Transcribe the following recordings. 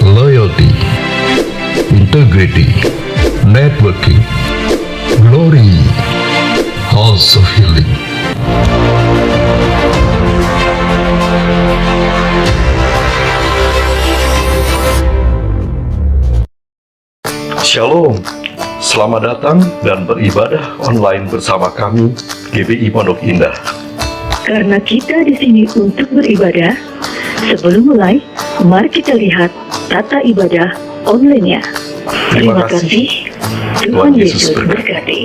loyalty, integrity, networking, glory, house of healing. Shalom, selamat datang dan beribadah online bersama kami GBI Pondok Indah. Karena kita di sini untuk beribadah, sebelum mulai, mari kita lihat tata ibadah online-nya. Terima Terima kasih. kasih. Tuhan Yesus berkati.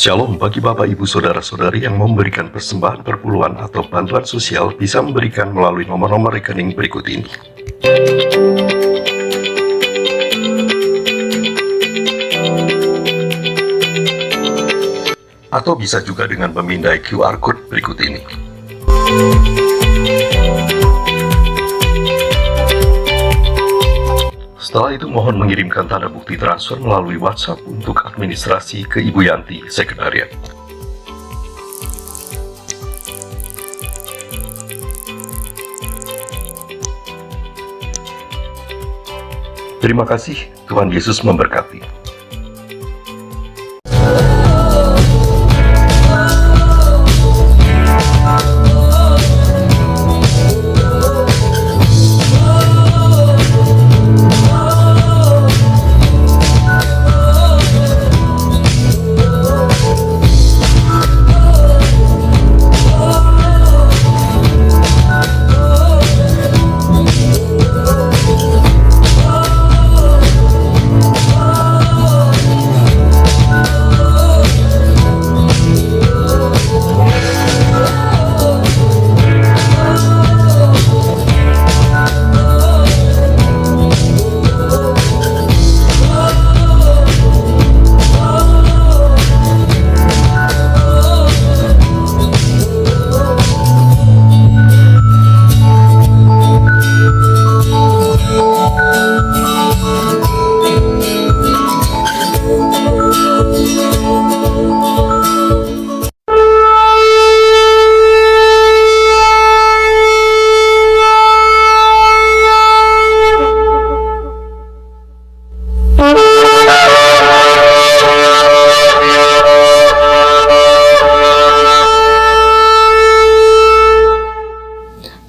Shalom bagi Bapak Ibu Saudara-saudari yang memberikan persembahan perpuluhan atau bantuan sosial bisa memberikan melalui nomor-nomor rekening berikut ini. Atau bisa juga dengan memindai QR Code berikut ini. Setelah itu mohon mengirimkan tanda bukti transfer melalui WhatsApp untuk administrasi ke Ibu Yanti, Sekretariat. Terima kasih, Tuhan Yesus memberkati.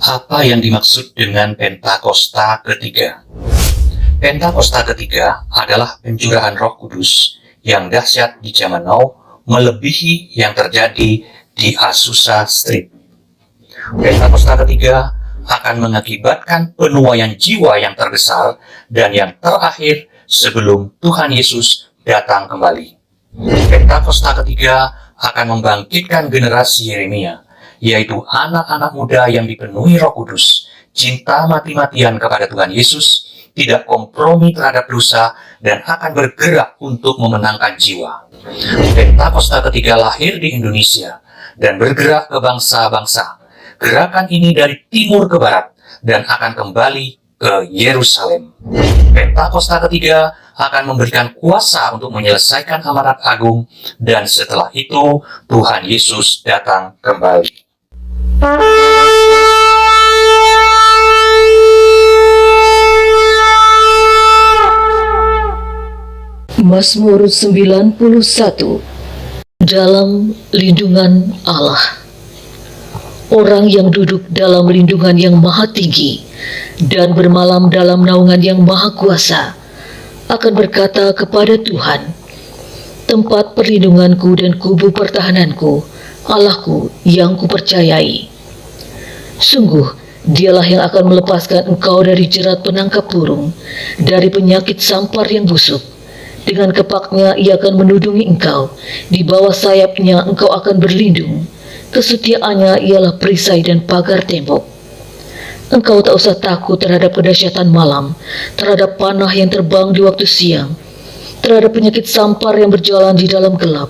Apa yang dimaksud dengan Pentakosta ketiga? Pentakosta ketiga adalah pencurahan Roh Kudus yang dahsyat di zaman now, melebihi yang terjadi di Azusa Street. Pentakosta ketiga akan mengakibatkan penuaian jiwa yang terbesar dan yang terakhir sebelum Tuhan Yesus datang kembali. Pentakosta ketiga akan membangkitkan generasi Yeremia, yaitu anak-anak muda yang dipenuhi Roh Kudus, cinta mati-matian kepada Tuhan Yesus, tidak kompromi terhadap dosa, dan akan bergerak untuk memenangkan jiwa. Pentakosta ketiga lahir di Indonesia dan bergerak ke bangsa-bangsa. Gerakan ini dari timur ke barat dan akan kembali ke Yerusalem. Pentakosta ketiga akan memberikan kuasa untuk menyelesaikan amanat agung, dan setelah itu Tuhan Yesus datang kembali. Mazmur 91. Dalam lindungan Allah. Orang yang duduk dalam lindungan yang maha tinggi dan bermalam dalam naungan yang maha kuasa akan berkata kepada Tuhan, tempat perlindunganku dan kubu pertahananku, Allahku yang kupercayai. Sungguh, dialah yang akan melepaskan engkau dari jerat penangkap burung, dari penyakit sampar yang busuk. Dengan kepaknya ia akan menudungi engkau, di bawah sayapnya engkau akan berlindung. Kesetiaannya ialah perisai dan pagar tembok. Engkau tak usah takut terhadap kedahsyatan malam, terhadap panah yang terbang di waktu siang, terhadap penyakit sampar yang berjalan di dalam gelap,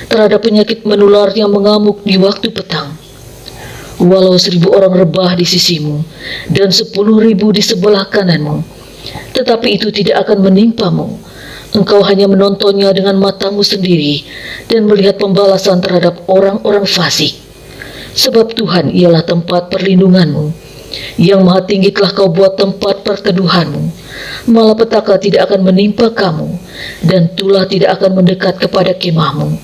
terhadap penyakit menular yang mengamuk di waktu petang. Walau 1.000 orang rebah di sisimu dan 10.000 di sebelah kananmu, tetapi itu tidak akan menimpamu. Engkau hanya menontonnya dengan matamu sendiri dan melihat pembalasan terhadap orang-orang fasik. Sebab Tuhan ialah tempat perlindunganmu, yang Maha Tinggi telah kau buat tempat perteduhanmu. Malapetaka tidak akan menimpa kamu, dan tulah tidak akan mendekat kepada kemahmu.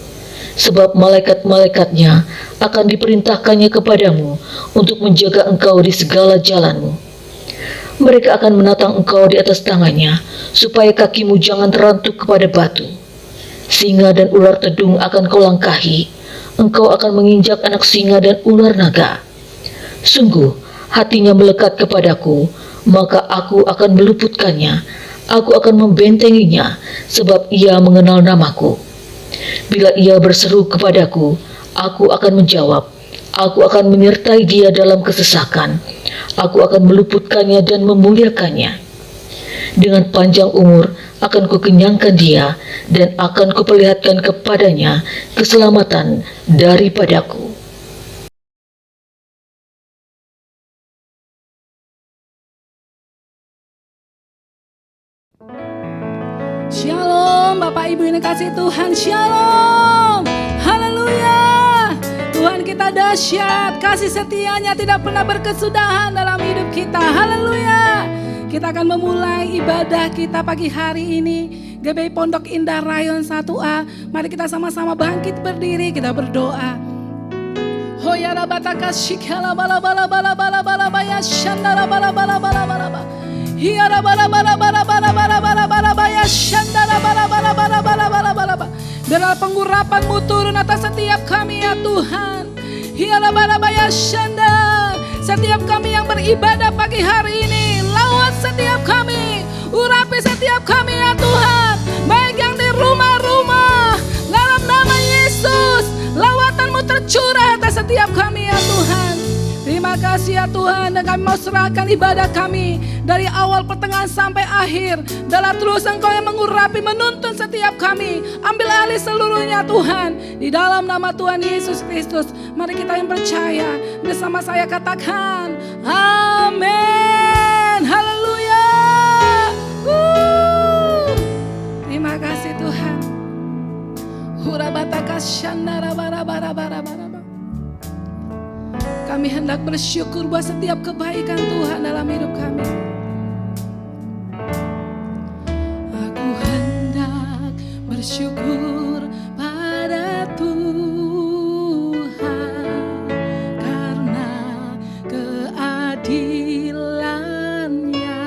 Sebab malaikat-malaikatnya akan diperintahkannya kepadamu untuk menjaga engkau di segala jalanmu. Mereka akan menatang engkau di atas tangannya, supaya kakimu jangan terantuk kepada batu. Singa dan ular tedung akan kau langkahi, engkau akan menginjak anak singa dan ular naga. Sungguh, hatinya melekat kepadaku, maka aku akan meluputkannya, aku akan membentenginya, sebab ia mengenal namaku. Bila ia berseru kepadaku, aku akan menjawab, aku akan menyertai dia dalam kesesakan, aku akan meluputkannya dan memuliakannya. Dengan panjang umur akan kukenyangkan dia, dan akan kuperlihatkan kepadanya keselamatan daripadaku. Shalom Bapak Ibu yang dikasih Tuhan, shalom, haleluya. Tuhan kita dahsyat, kasih setianya tidak pernah berkesudahan dalam hidup kita, haleluya. Kita akan memulai ibadah kita pagi hari ini, GBI Pondok Indah Rayon 1A. Mari kita sama-sama bangkit berdiri, kita berdoa. Hoyara bataka shikala bala bala bala bala bala baya shandara bala bala bala bala bala. Hiara bala bala bala bala bala bala bala baya shandara bala bala bala bala bala bala bala. Biarlah pengurapan-Mu turun atas setiap kami ya Tuhan. Hiara bala baya shandara. Setiap kami yang beribadah pagi hari ini, lawat setiap kami, urapi setiap kami ya Tuhan. Baik yang di rumah-rumah, dalam nama Yesus, lawatan-Mu tercurah atas setiap kami ya Tuhan. Terima kasih ya Tuhan, dan kami mau serahkan ibadah kami dari awal pertengahan sampai akhir. Dalam terus Engkau yang mengurapi, menuntun setiap kami. Ambil alih seluruhnya Tuhan. Di dalam nama Tuhan Yesus Kristus, mari kita yang percaya bersama saya katakan amin. Haleluya. Terima kasih Tuhan. Hurabataka shandara bara bara bara bara. Kami hendak bersyukur buat setiap kebaikan Tuhan dalam hidup kami. Aku hendak bersyukur pada Tuhan karena keadilan-Nya,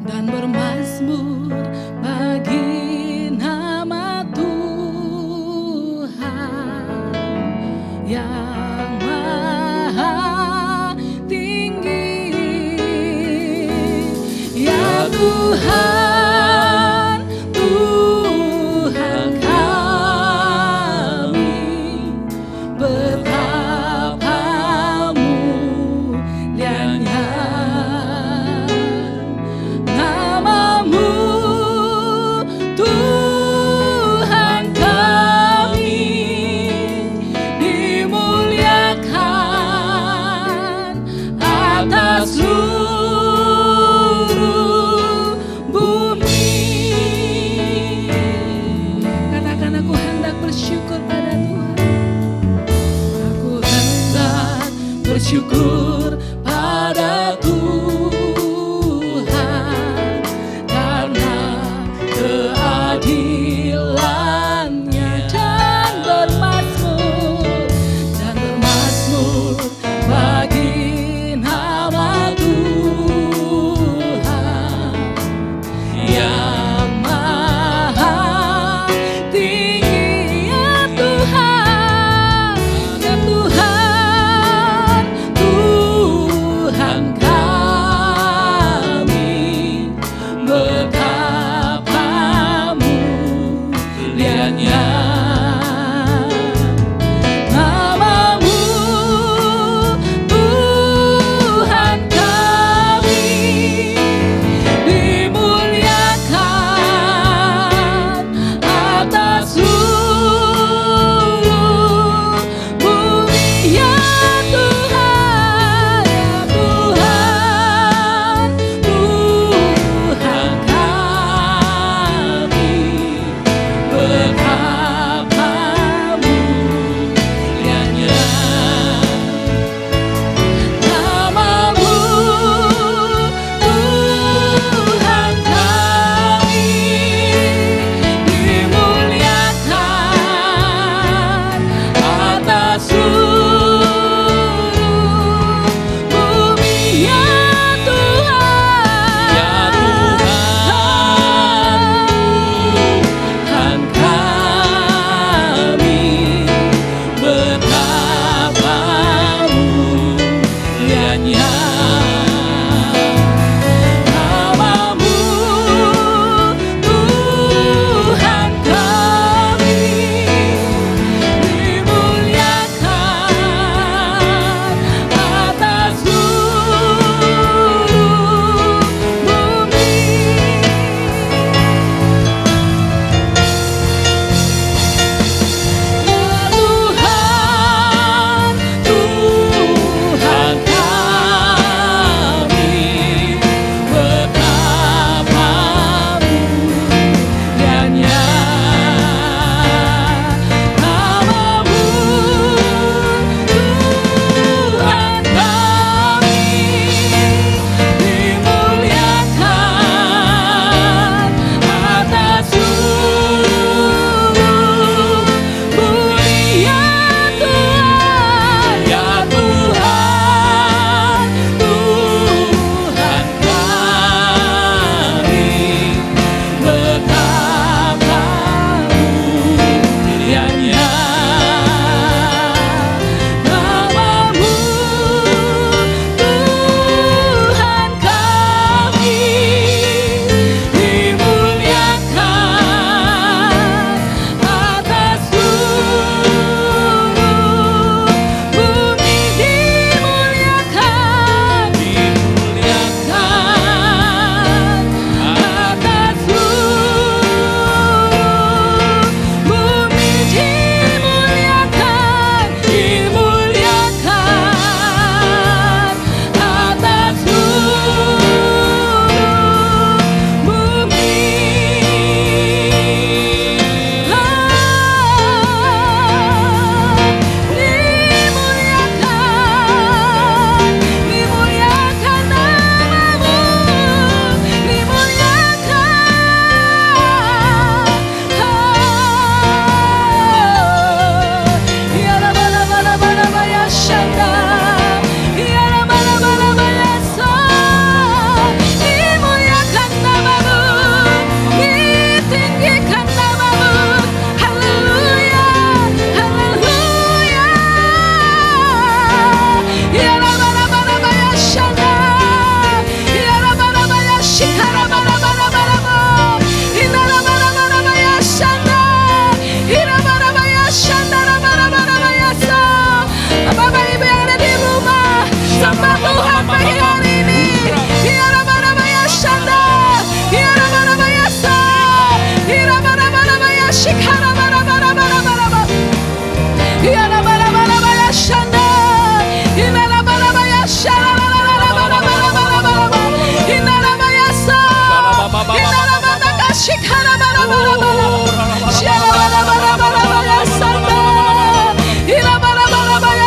dan bermazmur bagi nama yang maha tinggi. Ya Tuhan, Tuhan kami, betapa mulianya nama-Mu, Tuhan kami. Atas seluruh bumi. Katakan aku hendak bersyukur pada Tuhan. Aku hendak bersyukur pada Tuhan karena keadilan-Nya, dan bermazmur bagi yang maha tinggi. Ya Tuhan, ya Tuhan.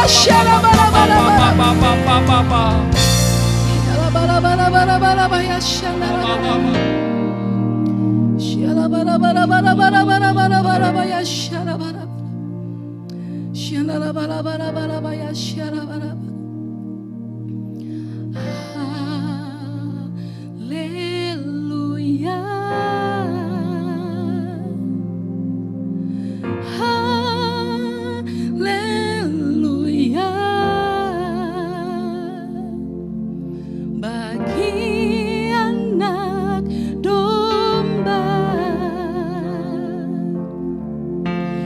Shara bara bara bara. Shara bara bara bara bara bara shara bara. Shara bara bara bara bara bara bara bara bara shara bara. Shara bara bara bara bara shara bara. Haleluya. Haleluya. Bagi anak domba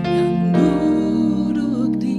yang duduk di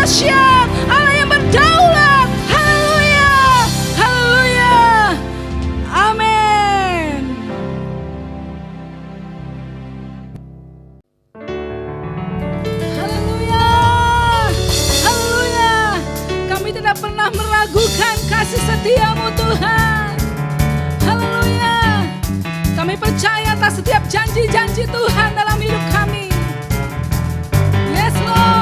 dahsyat, Allah yang berdaulat. Haleluya, haleluya, amin. Haleluya, haleluya. Kami tidak pernah meragukan kasih setiamu Tuhan. Haleluya. Kami percaya atas setiap janji-janji Tuhan dalam hidup kami. Yes Lord.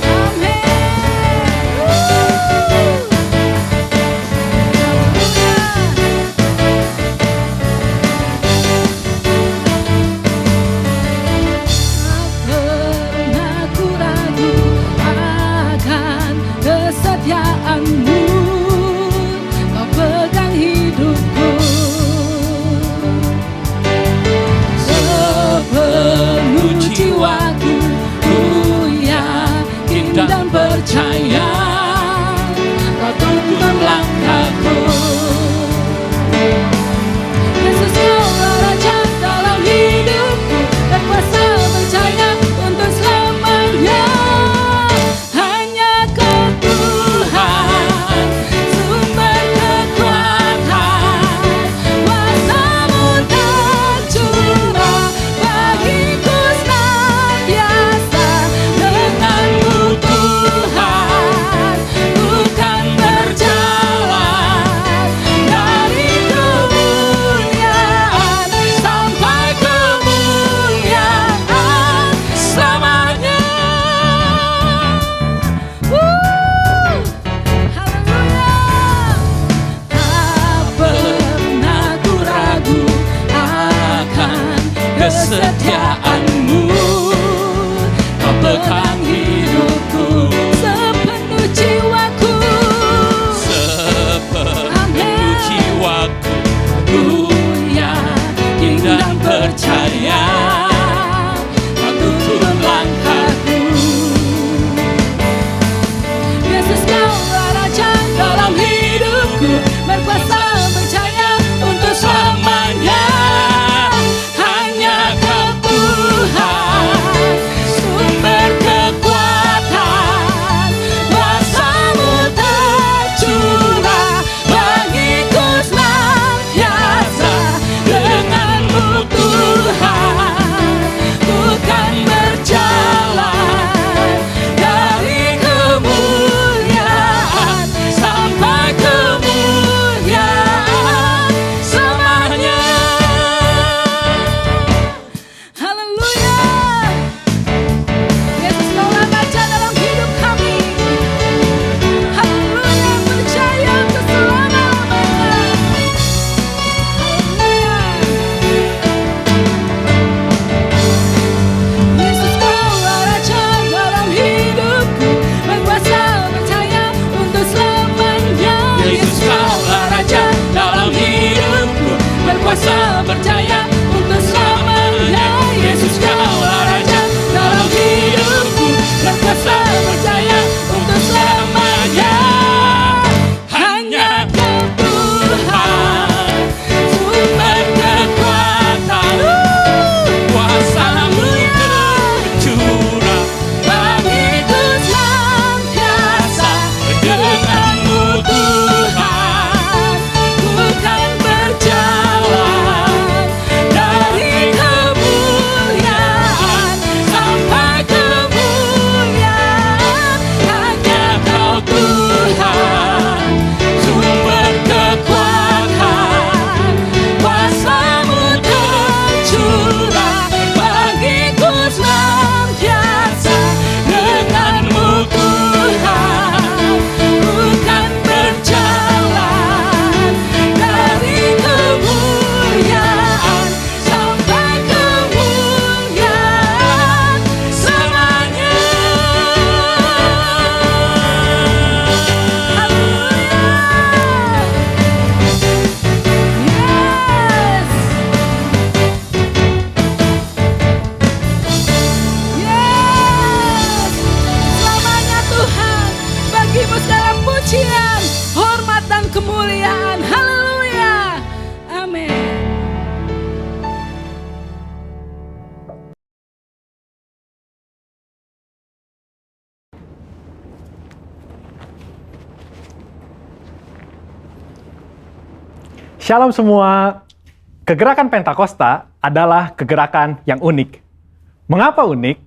Amin. Pernah ku ragu akan kesetiaanmu, kau pegang hidupku. Sepenuh jiwaku ku yakin dan percaya kau tuntun langkahku. Yesus kaulah Raja dalam hidupku, berkuasa percaya untuk selamanya. Hanya Kau Tuhan, sumber kekuatan, kuasa-Mu tercurah bagiku senantiasa. Denganmu Tuhan, ku kan berjalan Shalom semua. Kegerakan Pentakosta adalah kegerakan yang unik. Mengapa unik?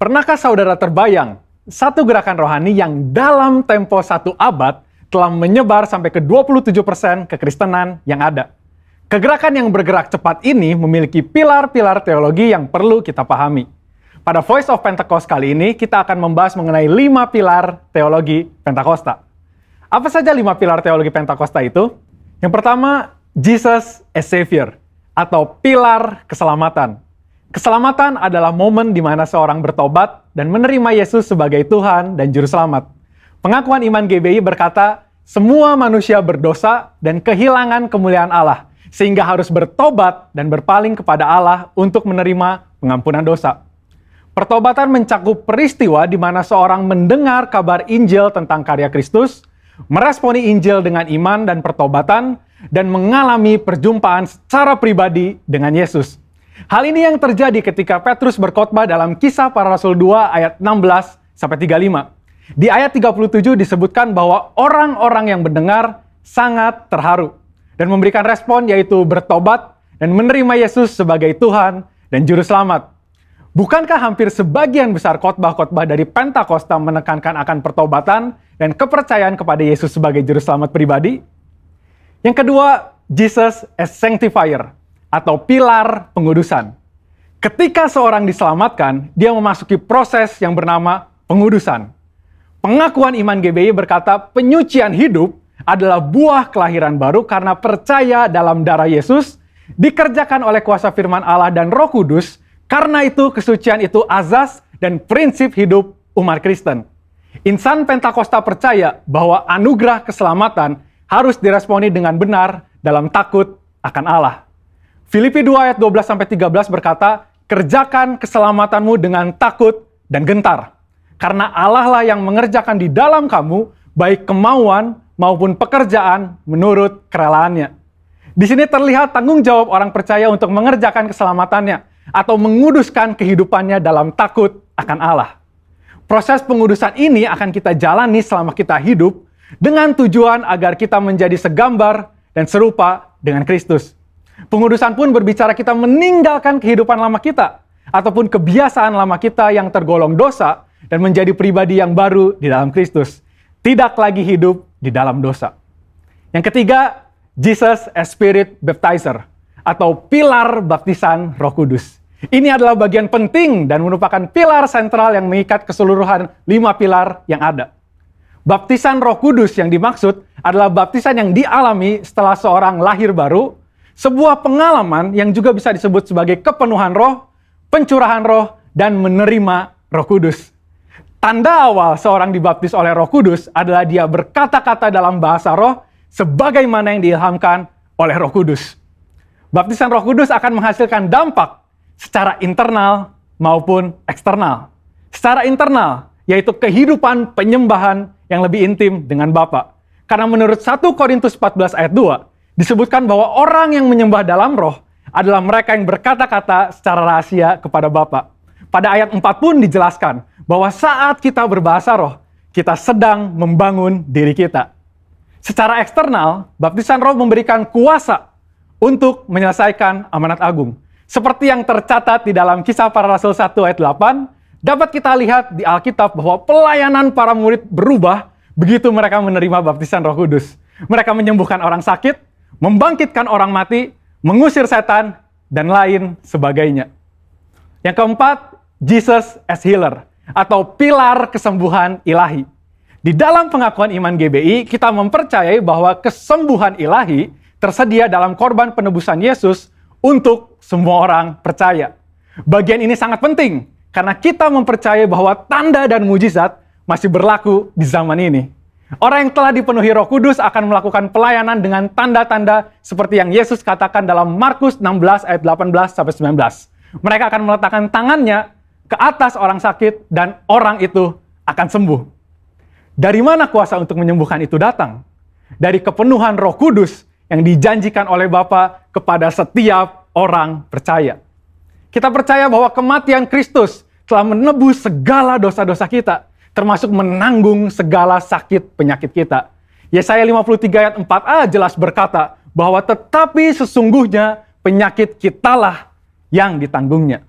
Pernahkah saudara terbayang satu gerakan rohani yang dalam tempo 1 abad telah menyebar sampai ke 27% kekristenan yang ada? Kegerakan yang bergerak cepat ini memiliki pilar-pilar teologi yang perlu kita pahami. Pada Voice of Pentecost kali ini, kita akan membahas mengenai 5 pilar teologi Pentakosta. Apa saja 5 pilar teologi Pentakosta itu? Yang pertama, Jesus as Savior, atau pilar keselamatan. Keselamatan adalah momen di mana seorang bertobat dan menerima Yesus sebagai Tuhan dan Juru Selamat. Pengakuan iman GBI berkata, semua manusia berdosa dan kehilangan kemuliaan Allah, sehingga harus bertobat dan berpaling kepada Allah untuk menerima pengampunan dosa. Pertobatan mencakup peristiwa di mana seorang mendengar kabar Injil tentang karya Kristus, meresponi Injil dengan iman dan pertobatan, dan mengalami perjumpaan secara pribadi dengan Yesus. Hal ini yang terjadi ketika Petrus berkhotbah dalam Kisah Para Rasul 2 ayat 16-35. Di ayat 37 disebutkan bahwa orang-orang yang mendengar sangat terharu dan memberikan respon yaitu bertobat dan menerima Yesus sebagai Tuhan dan Juru Selamat. Bukankah hampir sebagian besar khotbah-khotbah dari Pentakosta menekankan akan pertobatan dan kepercayaan kepada Yesus sebagai Juru Selamat pribadi? Yang kedua, Jesus as Sanctifier, atau pilar pengudusan. Ketika seorang diselamatkan, dia memasuki proses yang bernama pengudusan. Pengakuan iman GBI berkata penyucian hidup adalah buah kelahiran baru karena percaya dalam darah Yesus, dikerjakan oleh kuasa firman Allah dan Roh Kudus. Karena itu kesucian itu azas dan prinsip hidup umat Kristen. Insan Pentakosta percaya bahwa anugerah keselamatan harus diresponi dengan benar dalam takut akan Allah. Filipi 2 ayat 12-13 berkata, kerjakan keselamatanmu dengan takut dan gentar. Karena Allah lah yang mengerjakan di dalam kamu, baik kemauan maupun pekerjaan menurut kerelaannya. Di sini terlihat tanggung jawab orang percaya untuk mengerjakan keselamatannya, atau menguduskan kehidupannya dalam takut akan Allah. Proses pengudusan ini akan kita jalani selama kita hidup, dengan tujuan agar kita menjadi segambar dan serupa dengan Kristus. Pengudusan pun berbicara kita meninggalkan kehidupan lama kita, ataupun kebiasaan lama kita yang tergolong dosa, dan menjadi pribadi yang baru di dalam Kristus. Tidak lagi hidup di dalam dosa. Yang ketiga, Jesus as Spirit Baptizer, atau pilar baptisan Roh Kudus. Ini adalah bagian penting dan merupakan pilar sentral yang mengikat keseluruhan 5 pilar yang ada. Baptisan Roh Kudus yang dimaksud adalah baptisan yang dialami setelah seorang lahir baru, sebuah pengalaman yang juga bisa disebut sebagai kepenuhan roh, pencurahan roh, dan menerima Roh Kudus. Tanda awal seorang dibaptis oleh Roh Kudus adalah dia berkata-kata dalam bahasa roh sebagaimana yang diilhamkan oleh Roh Kudus. Baptisan Roh Kudus akan menghasilkan dampak secara internal maupun eksternal. Secara internal, yaitu kehidupan penyembahan yang lebih intim dengan Bapa. Karena menurut 1 Korintus 14 ayat 2, disebutkan bahwa orang yang menyembah dalam roh adalah mereka yang berkata-kata secara rahasia kepada Bapa. Pada ayat 4 pun dijelaskan bahwa saat kita berbahasa roh, kita sedang membangun diri kita. Secara eksternal, baptisan roh memberikan kuasa untuk menyelesaikan amanat agung. Seperti yang tercatat di dalam Kisah Para Rasul 1 ayat 8, dapat kita lihat di Alkitab bahwa pelayanan para murid berubah begitu mereka menerima baptisan Roh Kudus. Mereka menyembuhkan orang sakit, membangkitkan orang mati, mengusir setan, dan lain sebagainya. Yang keempat, Jesus as Healer, atau pilar kesembuhan ilahi. Di dalam pengakuan iman GBI, kita mempercayai bahwa kesembuhan ilahi tersedia dalam korban penebusan Yesus untuk semua orang percaya. Bagian ini sangat penting, karena kita mempercayai bahwa tanda dan mujizat masih berlaku di zaman ini. Orang yang telah dipenuhi Roh Kudus akan melakukan pelayanan dengan tanda-tanda seperti yang Yesus katakan dalam Markus 16 ayat 18-19. Mereka akan meletakkan tangannya ke atas orang sakit dan orang itu akan sembuh. Dari mana kuasa untuk menyembuhkan itu datang? Dari kepenuhan Roh Kudus yang dijanjikan oleh Bapa kepada setiap orang percaya. Kita percaya bahwa kematian Kristus telah menebus segala dosa-dosa kita, termasuk menanggung segala sakit penyakit kita. Yesaya 53 ayat 4a jelas berkata bahwa tetapi sesungguhnya penyakit kitalah yang ditanggungnya.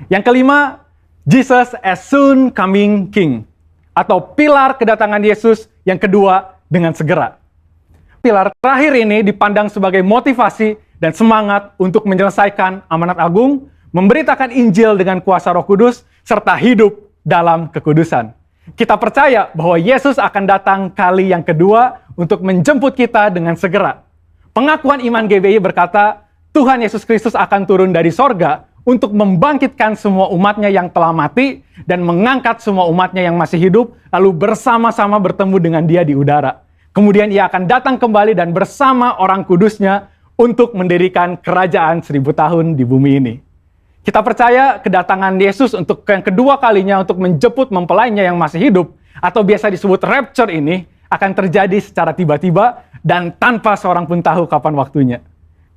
Yang kelima, Jesus as soon coming King, atau pilar kedatangan Yesus yang kedua dengan segera. Pilar terakhir ini dipandang sebagai motivasi dan semangat untuk menyelesaikan amanat agung, memberitakan Injil dengan kuasa Roh Kudus, serta hidup dalam kekudusan. Kita percaya bahwa Yesus akan datang kali yang kedua untuk menjemput kita dengan segera. Pengakuan iman GBI berkata, Tuhan Yesus Kristus akan turun dari sorga untuk membangkitkan semua umatnya yang telah mati dan mengangkat semua umatnya yang masih hidup, lalu bersama-sama bertemu dengan dia di udara. Kemudian ia akan datang kembali dan bersama orang kudusnya untuk mendirikan kerajaan 1000 tahun di bumi ini. Kita percaya kedatangan Yesus untuk yang kedua kalinya untuk menjemput mempelainya yang masih hidup, atau biasa disebut rapture ini, akan terjadi secara tiba-tiba dan tanpa seorang pun tahu kapan waktunya.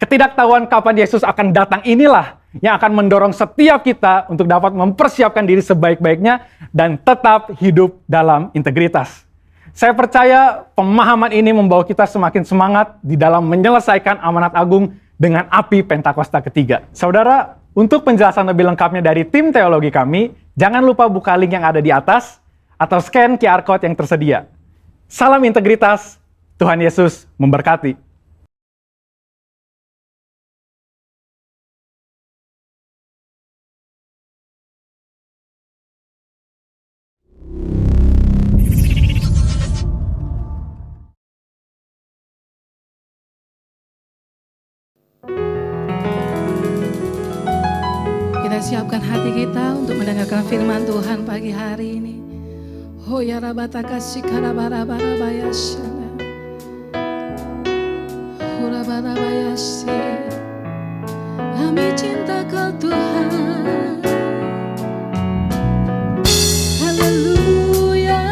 Ketidaktahuan kapan Yesus akan datang inilah yang akan mendorong setiap kita untuk dapat mempersiapkan diri sebaik-baiknya dan tetap hidup dalam integritas. Saya percaya pemahaman ini membawa kita semakin semangat di dalam menyelesaikan amanat agung dengan api Pentakosta ketiga. Saudara, untuk penjelasan lebih lengkapnya dari tim teologi kami, jangan lupa buka link yang ada di atas atau scan QR Code yang tersedia. Salam integritas, Tuhan Yesus memberkati. Kita siapkan hati kita untuk mendengarkan firman Tuhan pagi hari ini. Hoya rabataka shikarabarabarabaya-shana. Hurabarabayasi. Kami cinta Kau Tuhan. Haleluya.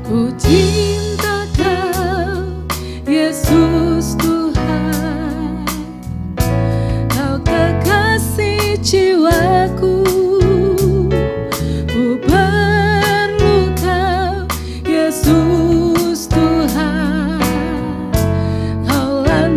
Ku cinta Kau, Yesus Tuhan. Kau kekasih jiwaku. Ku perlu Kau, Yesus Tuhan. Kaulah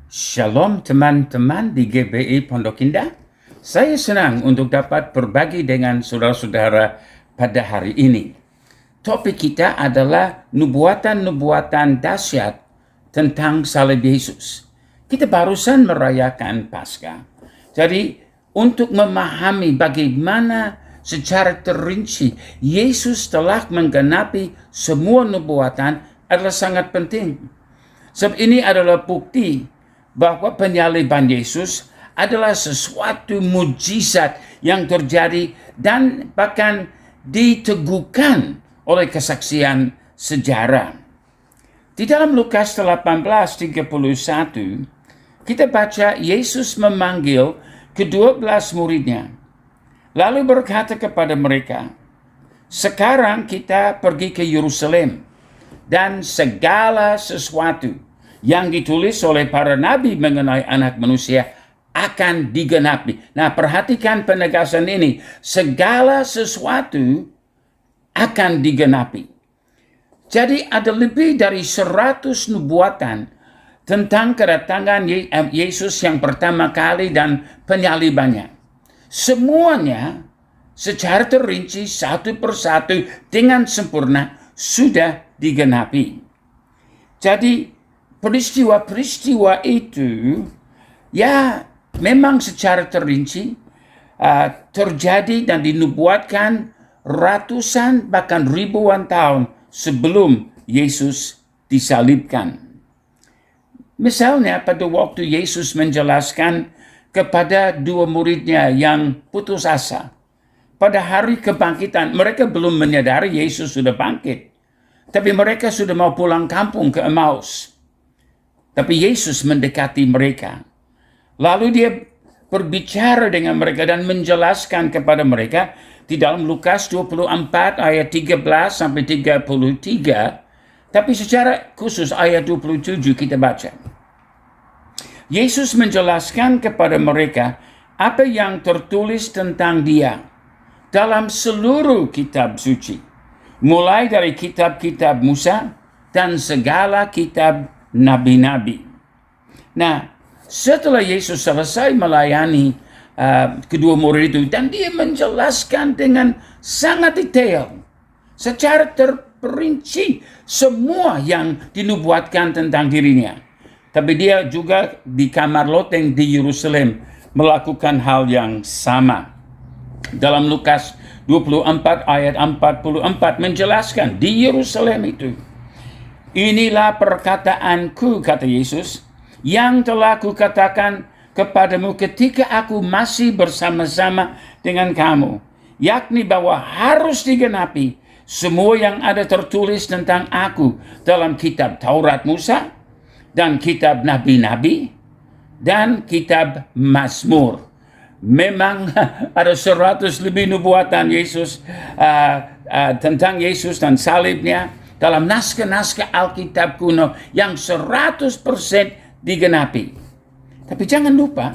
Shalom teman-teman di GBI Pondok Indah. Saya senang untuk dapat berbagi dengan saudara-saudara pada hari ini. Topik kita adalah nubuatan-nubuatan dahsyat tentang salib Yesus. Kita barusan merayakan Paskah. Jadi untuk memahami bagaimana secara terinci Yesus telah menggenapi semua nubuatan adalah sangat penting. Sebab ini adalah bukti bahwa penyaliban Yesus adalah sesuatu mujizat yang terjadi dan bahkan diteguhkan oleh kesaksian sejarah. Di dalam Lukas 18:31, kita baca Yesus memanggil ke-12 muridnya, lalu berkata kepada mereka, "Sekarang kita pergi ke Yerusalem, dan segala sesuatu yang ditulis oleh para nabi mengenai anak manusia akan digenapi." Nah, perhatikan penegasan ini. Segala sesuatu akan digenapi. Jadi ada lebih dari 100 nubuatan tentang kedatangan Yesus yang pertama kali dan penyalibannya. Semuanya secara terinci satu persatu dengan sempurna sudah digenapi. Jadi peristiwa-peristiwa itu ya memang secara terinci terjadi dan dinubuatkan ratusan bahkan ribuan tahun sebelum Yesus disalibkan. Misalnya pada waktu Yesus menjelaskan kepada dua muridnya yang putus asa, pada hari kebangkitan mereka belum menyadari Yesus sudah bangkit, tapi mereka sudah mau pulang kampung ke Emmaus. Tapi Yesus mendekati mereka. Lalu dia berbicara dengan mereka dan menjelaskan kepada mereka di dalam Lukas 24 ayat 13 sampai 33. Tapi secara khusus ayat 27 kita baca. Yesus menjelaskan kepada mereka apa yang tertulis tentang dia dalam seluruh kitab suci. Mulai dari kitab-kitab Musa dan segala kitab nabi-nabi. Nah, setelah Yesus selesai melayani kedua murid itu, dan dia menjelaskan dengan sangat detail, secara terperinci semua yang dinubuatkan tentang dirinya. Tapi dia juga di kamar loteng di Yerusalem melakukan hal yang sama. Dalam Lukas 24 ayat 44 menjelaskan di Yerusalem itu, "Inilah perkataanku," kata Yesus, "yang telah kukatakan kepadamu ketika aku masih bersama-sama dengan kamu, yakni bahwa harus digenapi semua yang ada tertulis tentang aku dalam kitab Taurat Musa dan kitab nabi-nabi dan kitab Mazmur." Memang ada 100 lebih nubuatan Yesus tentang Yesus dan salibnya dalam naskah-naskah Alkitab kuno yang 100% digenapi. Tapi jangan lupa,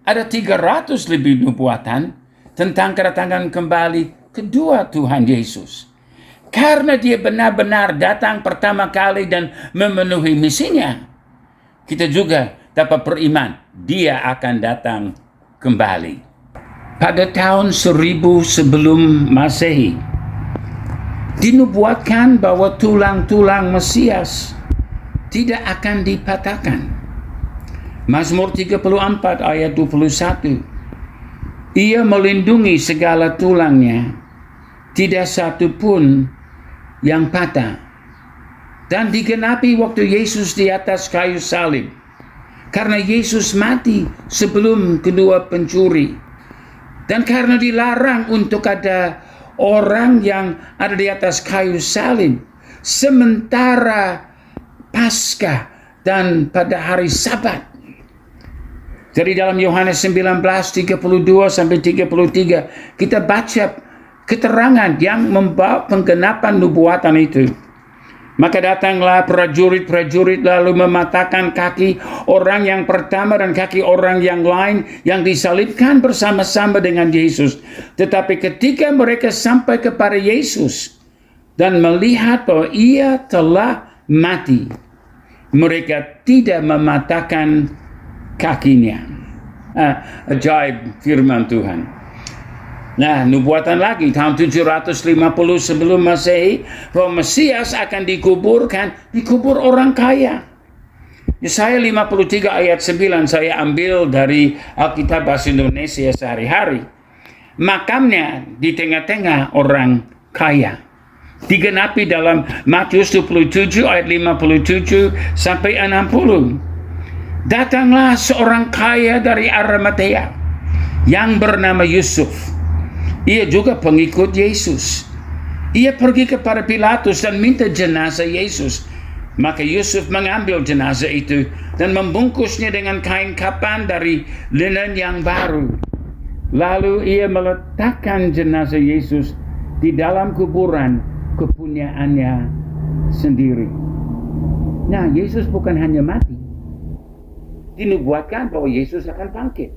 ada 300 lebih nubuatan tentang kedatangan kembali kedua Tuhan Yesus. Karena dia benar-benar datang pertama kali dan memenuhi misinya, kita juga dapat beriman dia akan datang kembali. Pada tahun 1000 sebelum Masehi, dinubuatkan bahwa tulang-tulang Mesias tidak akan dipatahkan. Mazmur 34 ayat 21. "Ia melindungi segala tulangnya, tidak satu pun yang patah." Dan digenapi waktu Yesus di atas kayu salib. Karena Yesus mati sebelum kedua pencuri. Dan karena dilarang untuk ada orang yang ada di atas kayu salib sementara Paskah dan pada hari Sabat. Jadi dalam Yohanes 19:32 sampai 33 kita baca keterangan yang membawa penggenapan nubuatan itu. Maka datanglah prajurit-prajurit lalu mematahkan kaki orang yang pertama dan kaki orang yang lain yang disalibkan bersama-sama dengan Yesus. Tetapi ketika mereka sampai kepada Yesus dan melihat bahwa ia telah mati, mereka tidak mematahkan kakinya. Ajaib firman Tuhan. Nah, nubuatan lagi tahun 750 sebelum Masehi bahwa Mesias akan dikubur orang kaya. Yesaya 53 ayat 9 saya ambil dari Alkitab Bahasa Indonesia sehari-hari. Makamnya di tengah-tengah orang kaya. Digenapi dalam Matius 27 ayat 57 sampai 60. Datanglah seorang kaya dari Arimatea yang bernama Yusuf. Ia juga pengikut Yesus. Ia pergi kepada Pilatus dan minta jenazah Yesus. Maka Yusuf mengambil jenazah itu dan membungkusnya dengan kain kapan dari linen yang baru. Lalu ia meletakkan jenazah Yesus di dalam kuburan kepunyaannya sendiri. Nah, Yesus bukan hanya mati. Dinubuatkan bahwa Yesus akan bangkit.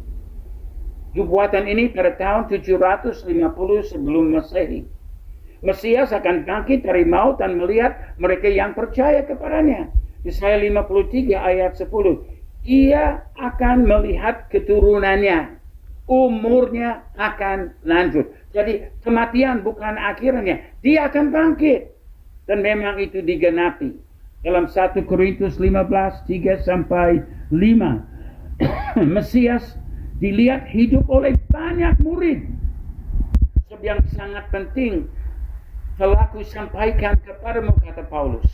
Nubuatan ini pada tahun 750 sebelum Masehi. Mesias akan bangkit dari maut dan melihat mereka yang percaya kepadanya. Yesaya 53 ayat 10. Ia akan melihat keturunannya. Umurnya akan lanjut. Jadi kematian bukan akhirnya. Dia akan bangkit. Dan memang itu digenapi. Dalam 1 Korintus 15, 3 sampai 5. Mesias dilihat hidup oleh banyak murid. Sebab yang sangat penting telah aku sampaikan kepadamu, kata Paulus.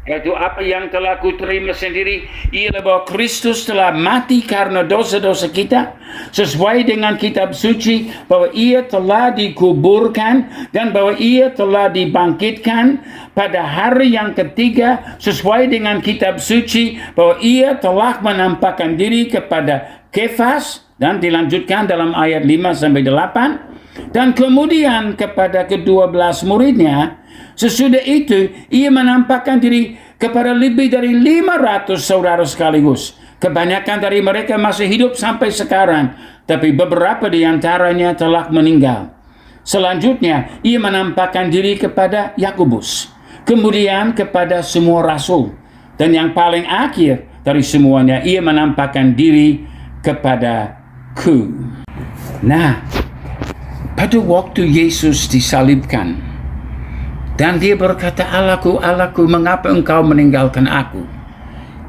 Yaitu apa yang telah aku terima sendiri, ialah bahwa Kristus telah mati karena dosa-dosa kita, sesuai dengan kitab suci, bahwa ia telah dikuburkan, dan bahwa ia telah dibangkitkan pada hari yang ketiga, sesuai dengan kitab suci, bahwa ia telah menampakkan diri kepada Kefas, dan dilanjutkan dalam ayat 5-8, dan kemudian kepada ke-12 muridnya. Sesudah itu, ia menampakkan diri kepada lebih dari 500 saudara sekaligus. Kebanyakan dari mereka masih hidup sampai sekarang, tapi beberapa di antaranya telah meninggal. Selanjutnya, ia menampakkan diri kepada Yakobus, kemudian kepada semua rasul. Dan yang paling akhir dari semuanya, ia menampakkan diri kepadaku. Nah, pada waktu Yesus disalibkan, dan dia berkata, Allahku, Allahku, mengapa engkau meninggalkan aku?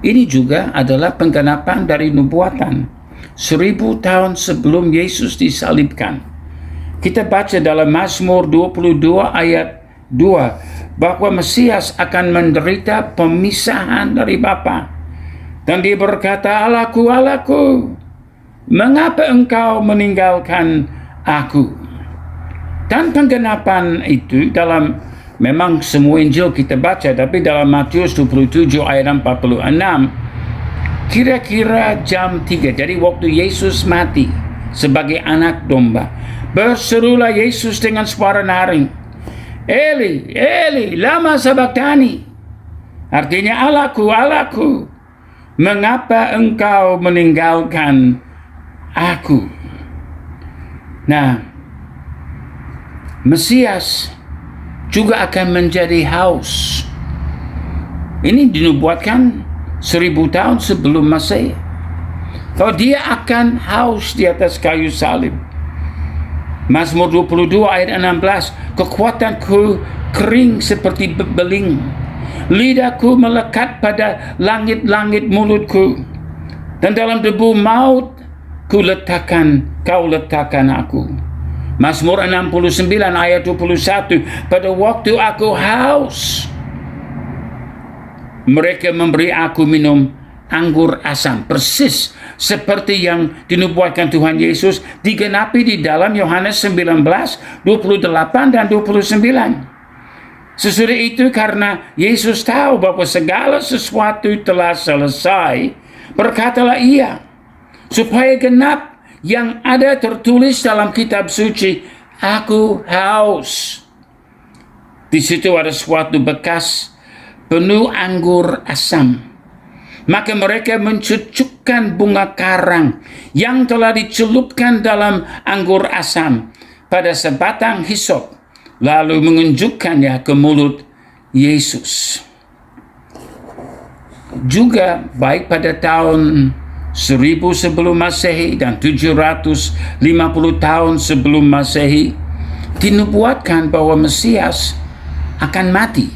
Ini juga adalah penggenapan dari nubuatan 1000 tahun sebelum Yesus disalibkan. Kita baca dalam Mazmur 22 ayat 2 bahwa Mesias akan menderita pemisahan dari Bapa. Dan dia berkata, Allahku, Allahku, mengapa engkau meninggalkan aku? Dan penggenapan itu dalam, memang semua Injil kita baca, tapi dalam Matius 27 ayat 46, kira-kira jam 3, jadi waktu Yesus mati sebagai anak domba, berserulah Yesus dengan suara nyaring, Eli, Eli, lama sabachthani. Artinya, Allahku, Allahku, mengapa engkau meninggalkan aku? Nah, Mesias juga akan menjadi haus. Ini dinubuatkan 1000 tahun sebelum Masehi. Kalau dia akan haus di atas kayu salib. Mazmur 22 ayat 16, kekuatanku kering seperti beling. Lidahku melekat pada langit-langit mulutku. Dan dalam debu maut kau letakkan aku. Mazmur 69 ayat 21, pada waktu aku haus, mereka memberi aku minum anggur asam. Persis seperti yang dinubuatkan Tuhan Yesus, digenapi di dalam Yohanes 19, 28 dan 29. Sesudah itu, karena Yesus tahu bahwa segala sesuatu telah selesai, berkatalah ia, supaya genap yang ada tertulis dalam kitab suci, aku haus. Di situ ada suatu bekas penuh anggur asam. Maka mereka mencucukkan bunga karang yang telah dicelupkan dalam anggur asam pada sebatang hisop, lalu menunjukkannya ke mulut Yesus. juga baik pada tahun 1000 sebelum Masehi dan 750 tahun sebelum Masehi dinubuatkan bahwa Mesias akan mati.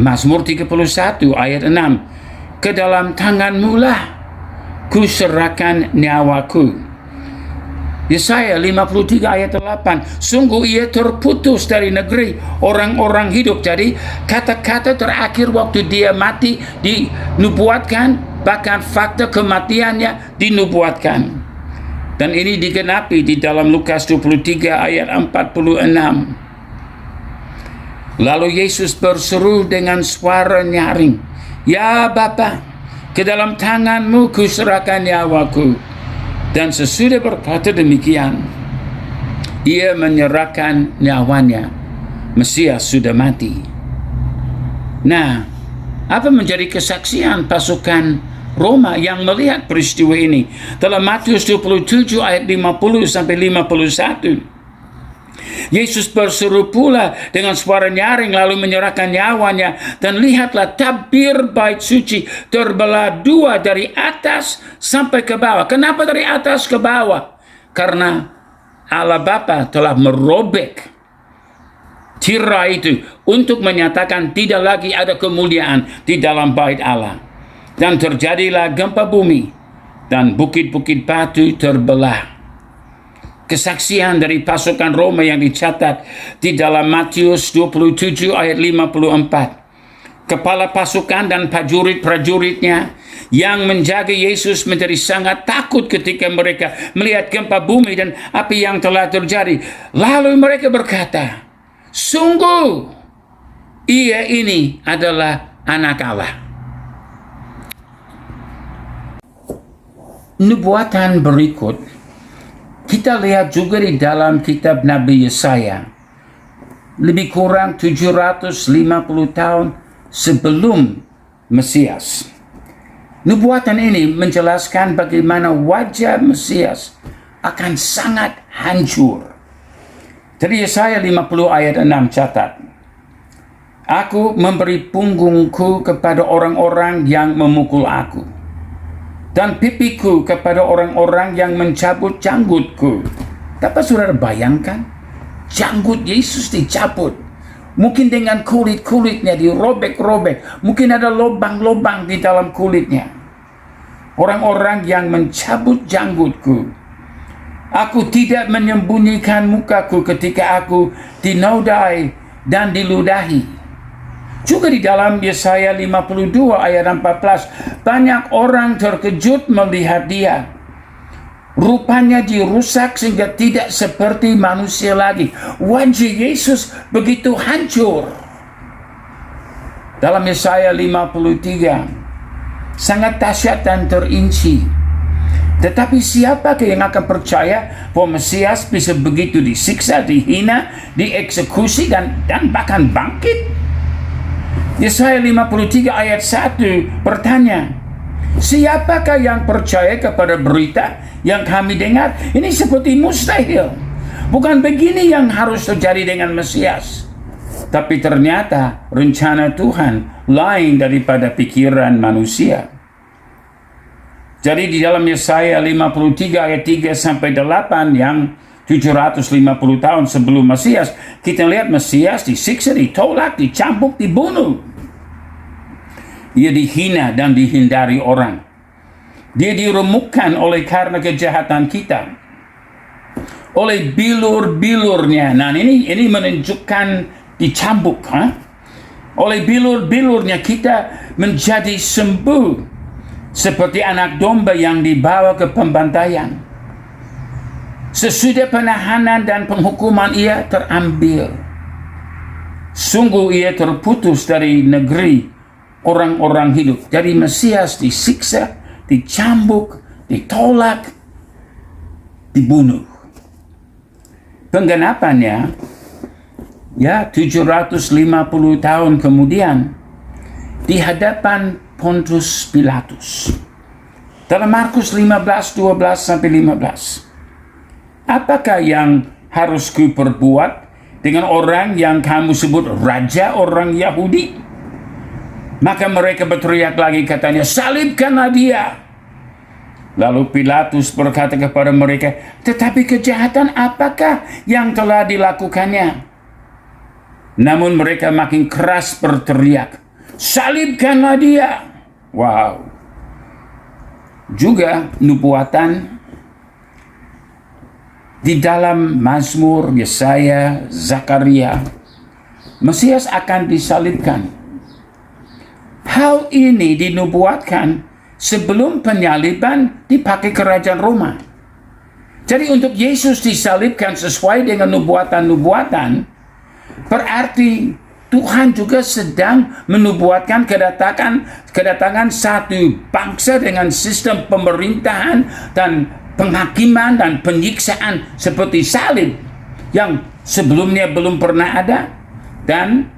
Mazmur 31 ayat 6, ke dalam tanganmu lah ku serahkan nyawaku. Yesaya 53 ayat 8, sungguh ia terputus dari negeri orang-orang hidup. Jadi kata-kata terakhir waktu dia mati dinubuatkan, bahkan fakta kematiannya dinubuatkan. Dan ini digenapi di dalam Lukas 23 ayat 46. Lalu Yesus berseru dengan suara nyaring, ya Bapa, ke dalam tanganmu ku serahkan nyawaku. Dan sesudah berkata demikian, ia menyerahkan nyawanya. Mesias sudah mati. Nah, apa menjadi kesaksian pasukan Roma yang melihat peristiwa ini? Dalam Matius 27 ayat 50 sampai 51. Yesus berseru pula dengan suara nyaring lalu menyerahkan nyawanya, dan lihatlah tabir bait suci terbelah dua dari atas sampai ke bawah. Kenapa dari atas ke bawah? Karena Allah Bapa telah merobek tirai itu untuk menyatakan tidak lagi ada kemuliaan di dalam bait Allah. Dan terjadilah gempa bumi dan bukit-bukit batu terbelah. Kesaksian dari pasukan Roma yang dicatat di dalam Matius 27 ayat 54. Kepala pasukan dan prajurit-prajuritnya yang menjaga Yesus menjadi sangat takut ketika mereka melihat gempa bumi dan api yang telah terjadi. Lalu mereka berkata, sungguh ia ini adalah anak Allah. Nubuatan berikut kita lihat juga di dalam kitab Nabi Yesaya. Lebih kurang 750 tahun sebelum Mesias. Nubuatan ini menjelaskan bagaimana wajah Mesias akan sangat hancur. Dari Yesaya 50 ayat 6 catat, aku memberi punggungku kepada orang-orang yang memukul aku, dan pipiku kepada orang-orang yang mencabut janggutku. Dapat saudara bayangkan? Janggut Yesus dicabut. Mungkin dengan kulit-kulitnya dirobek-robek. Mungkin ada lubang-lubang di dalam kulitnya. Orang-orang yang mencabut janggutku. Aku tidak menyembunyikan mukaku ketika aku dinodai dan diludahi. Juga di dalam Yesaya 52 ayat 14, banyak orang terkejut melihat dia. Rupanya dirusak sehingga tidak seperti manusia lagi. Wajah Yesus begitu hancur. Dalam Yesaya 53, sangat dahsyat dan terinci. Tetapi siapakah yang akan percaya bahwa Mesias bisa begitu disiksa, dihina, dieksekusi, dan bahkan bangkit? Yesaya 53 ayat 1 bertanya, siapakah yang percaya kepada berita yang kami dengar? Ini seperti mustahil. Bukan begini yang harus terjadi dengan Mesias. Tapi ternyata rencana Tuhan lain daripada pikiran manusia. Jadi di dalam Yesaya 53 ayat 3 sampai 8 yang 750 tahun sebelum Mesias, kita lihat Mesias disiksa, ditolak, dicambuk, dibunuh. Ia dihina dan dihindari orang. Dia diremukkan oleh karena kejahatan kita, oleh bilur-bilurnya. Nah, ini menunjukkan dicambuk. Oleh bilur-bilurnya kita menjadi sembuh, seperti anak domba yang dibawa ke pembantaian. Sesudah penahanan dan penghukuman ia terambil. Sungguh ia terputus dari negeri orang-orang hidup. Jadi Mesias disiksa, dicambuk, ditolak, dibunuh. Penggenapannya, ya 750 tahun kemudian, di hadapan Pontius Pilatus. Dalam Markus 15, 12 sampai 15. Apakah yang harus ku perbuat dengan orang yang kamu sebut raja orang Yahudi? Maka mereka berteriak lagi, katanya, salibkanlah dia. Lalu Pilatus berkata kepada mereka, tetapi kejahatan apakah yang telah dilakukannya? Namun mereka makin keras berteriak, salibkanlah dia. Wow. Juga nubuatan di dalam Mazmur, Yesaya, Zakaria, Mesias akan disalibkan. Hal ini dinubuatkan sebelum penyaliban dipakai kerajaan Roma. Jadi untuk Yesus disalibkan sesuai dengan nubuatan-nubuatan, berarti Tuhan juga sedang menubuatkan kedatangan satu bangsa dengan sistem pemerintahan dan penghakiman dan penyiksaan seperti salib yang sebelumnya belum pernah ada. Dan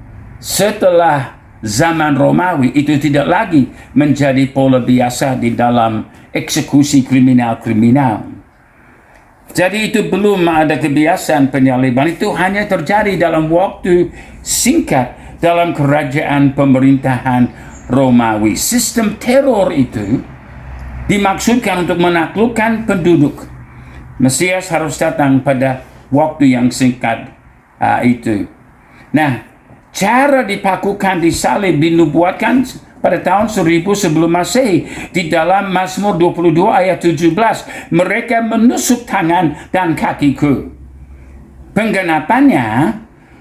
setelah zaman Romawi itu tidak lagi menjadi pola biasa di dalam eksekusi kriminal-kriminal. Jadi itu belum ada kebiasaan penyaliban, itu hanya terjadi dalam waktu singkat dalam kerajaan pemerintahan Romawi. Sistem teror itu dimaksudkan untuk menaklukkan penduduk. Mesias harus datang pada waktu yang singkat itu. Nah, cara dipakukan di salib dinubuatkan pada tahun 1000 sebelum Masehi. Di dalam Mazmur 22 ayat 17, mereka menusuk tangan dan kakiku. Penggenapannya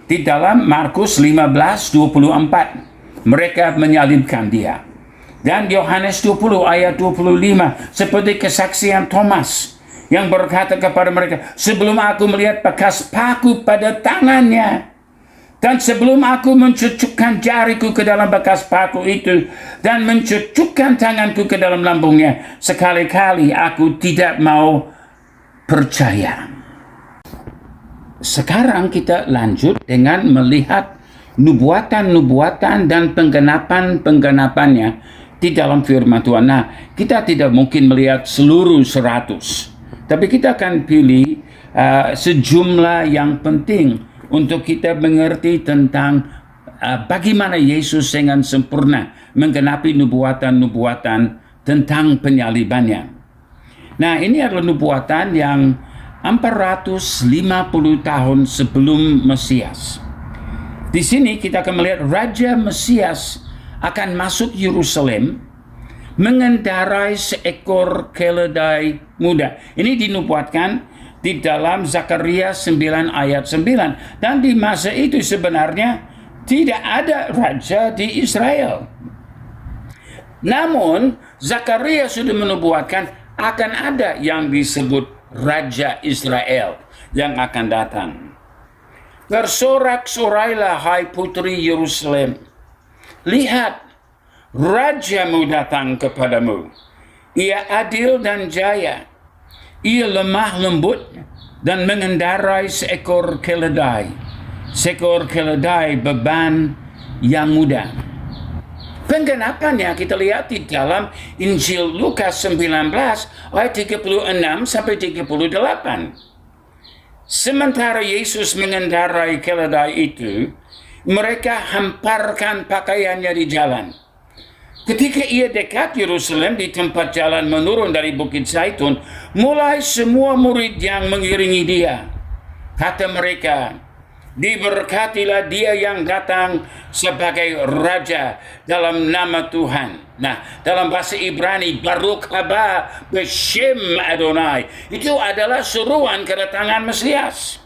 di dalam Markus 15:24, mereka menyalibkan dia. Dan Yohanes 20 ayat 25, seperti kesaksian Thomas yang berkata kepada mereka, sebelum aku melihat bekas paku pada tangannya, dan sebelum aku mencucukkan jariku ke dalam bekas paku itu, dan mencucukkan tanganku ke dalam lambungnya, sekali-kali aku tidak mau percaya. Sekarang kita lanjut dengan melihat nubuatan-nubuatan dan penggenapan-penggenapannya di dalam firman Tuhan. Nah, kita tidak mungkin melihat seluruh 100, tapi kita akan pilih sejumlah yang penting untuk kita mengerti tentang bagaimana Yesus dengan sempurna menggenapi nubuatan-nubuatan tentang penyalibannya. Nah, ini adalah nubuatan yang 450 tahun sebelum Mesias. Di sini kita akan melihat Raja Mesias akan masuk Yerusalem mengendarai seekor keledai muda. Ini dinubuatkan di dalam Zakaria 9 ayat 9. Dan di masa itu sebenarnya tidak ada raja di Israel. Namun Zakaria sudah menubuatkan akan ada yang disebut Raja Israel yang akan datang. Bersorak-sorailah hai putri Yerusalem. Lihat, rajamu datang kepadamu. Ia adil dan jaya. Ia lemah lembut dan mengendarai seekor keledai. Seekor keledai beban yang mudah. Penggenapannya kita lihat di dalam Injil Lukas 19 ayat 36 sampai 38. Sementara Yesus mengendarai keledai itu, mereka hamparkan pakaiannya di jalan. Ketika ia dekat Yerusalem di tempat jalan menurun dari Bukit Zaitun, mulai semua murid yang mengiringi dia. Kata mereka, diberkatilah dia yang datang sebagai Raja dalam nama Tuhan. Nah, dalam bahasa Ibrani, Baruch haba b'shem Adonai. Itu adalah seruan kedatangan Mesias.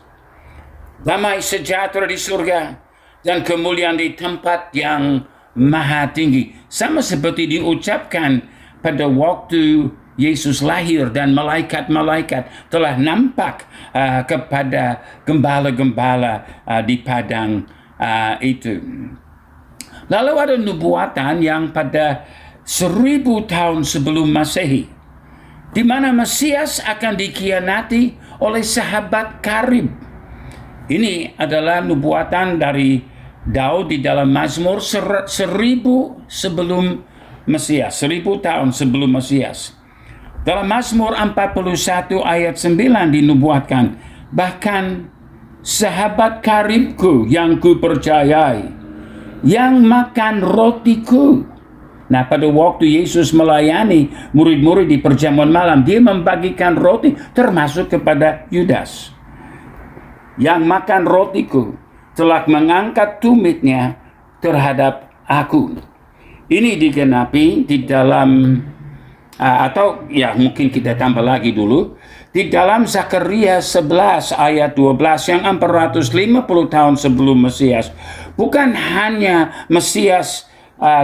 Damai sejahtera di surga dan kemuliaan di tempat yang maha tinggi, sama seperti diucapkan pada waktu Yesus lahir dan malaikat-malaikat telah nampak kepada gembala-gembala di padang itu. Lalu ada nubuatan yang pada 1000 tahun sebelum Masehi, di mana Mesias akan dikhianati oleh sahabat karib. Ini adalah nubuatan dari Daud di dalam Mazmur 1000 sebelum Mesias, 1000 tahun sebelum Mesias. Dalam Mazmur 41 ayat 9 dinubuatkan, bahkan sahabat karibku yang kupercayai, yang makan rotiku. Nah, pada waktu Yesus melayani murid-murid di perjamuan malam, dia membagikan roti termasuk kepada Yudas. Yang makan rotiku telah mengangkat tumitnya terhadap aku. Ini digenapi di dalam atau ya mungkin kita tambah lagi dulu di dalam Zakaria 11 ayat 12 yang 450 tahun sebelum Mesias. Bukan hanya Mesias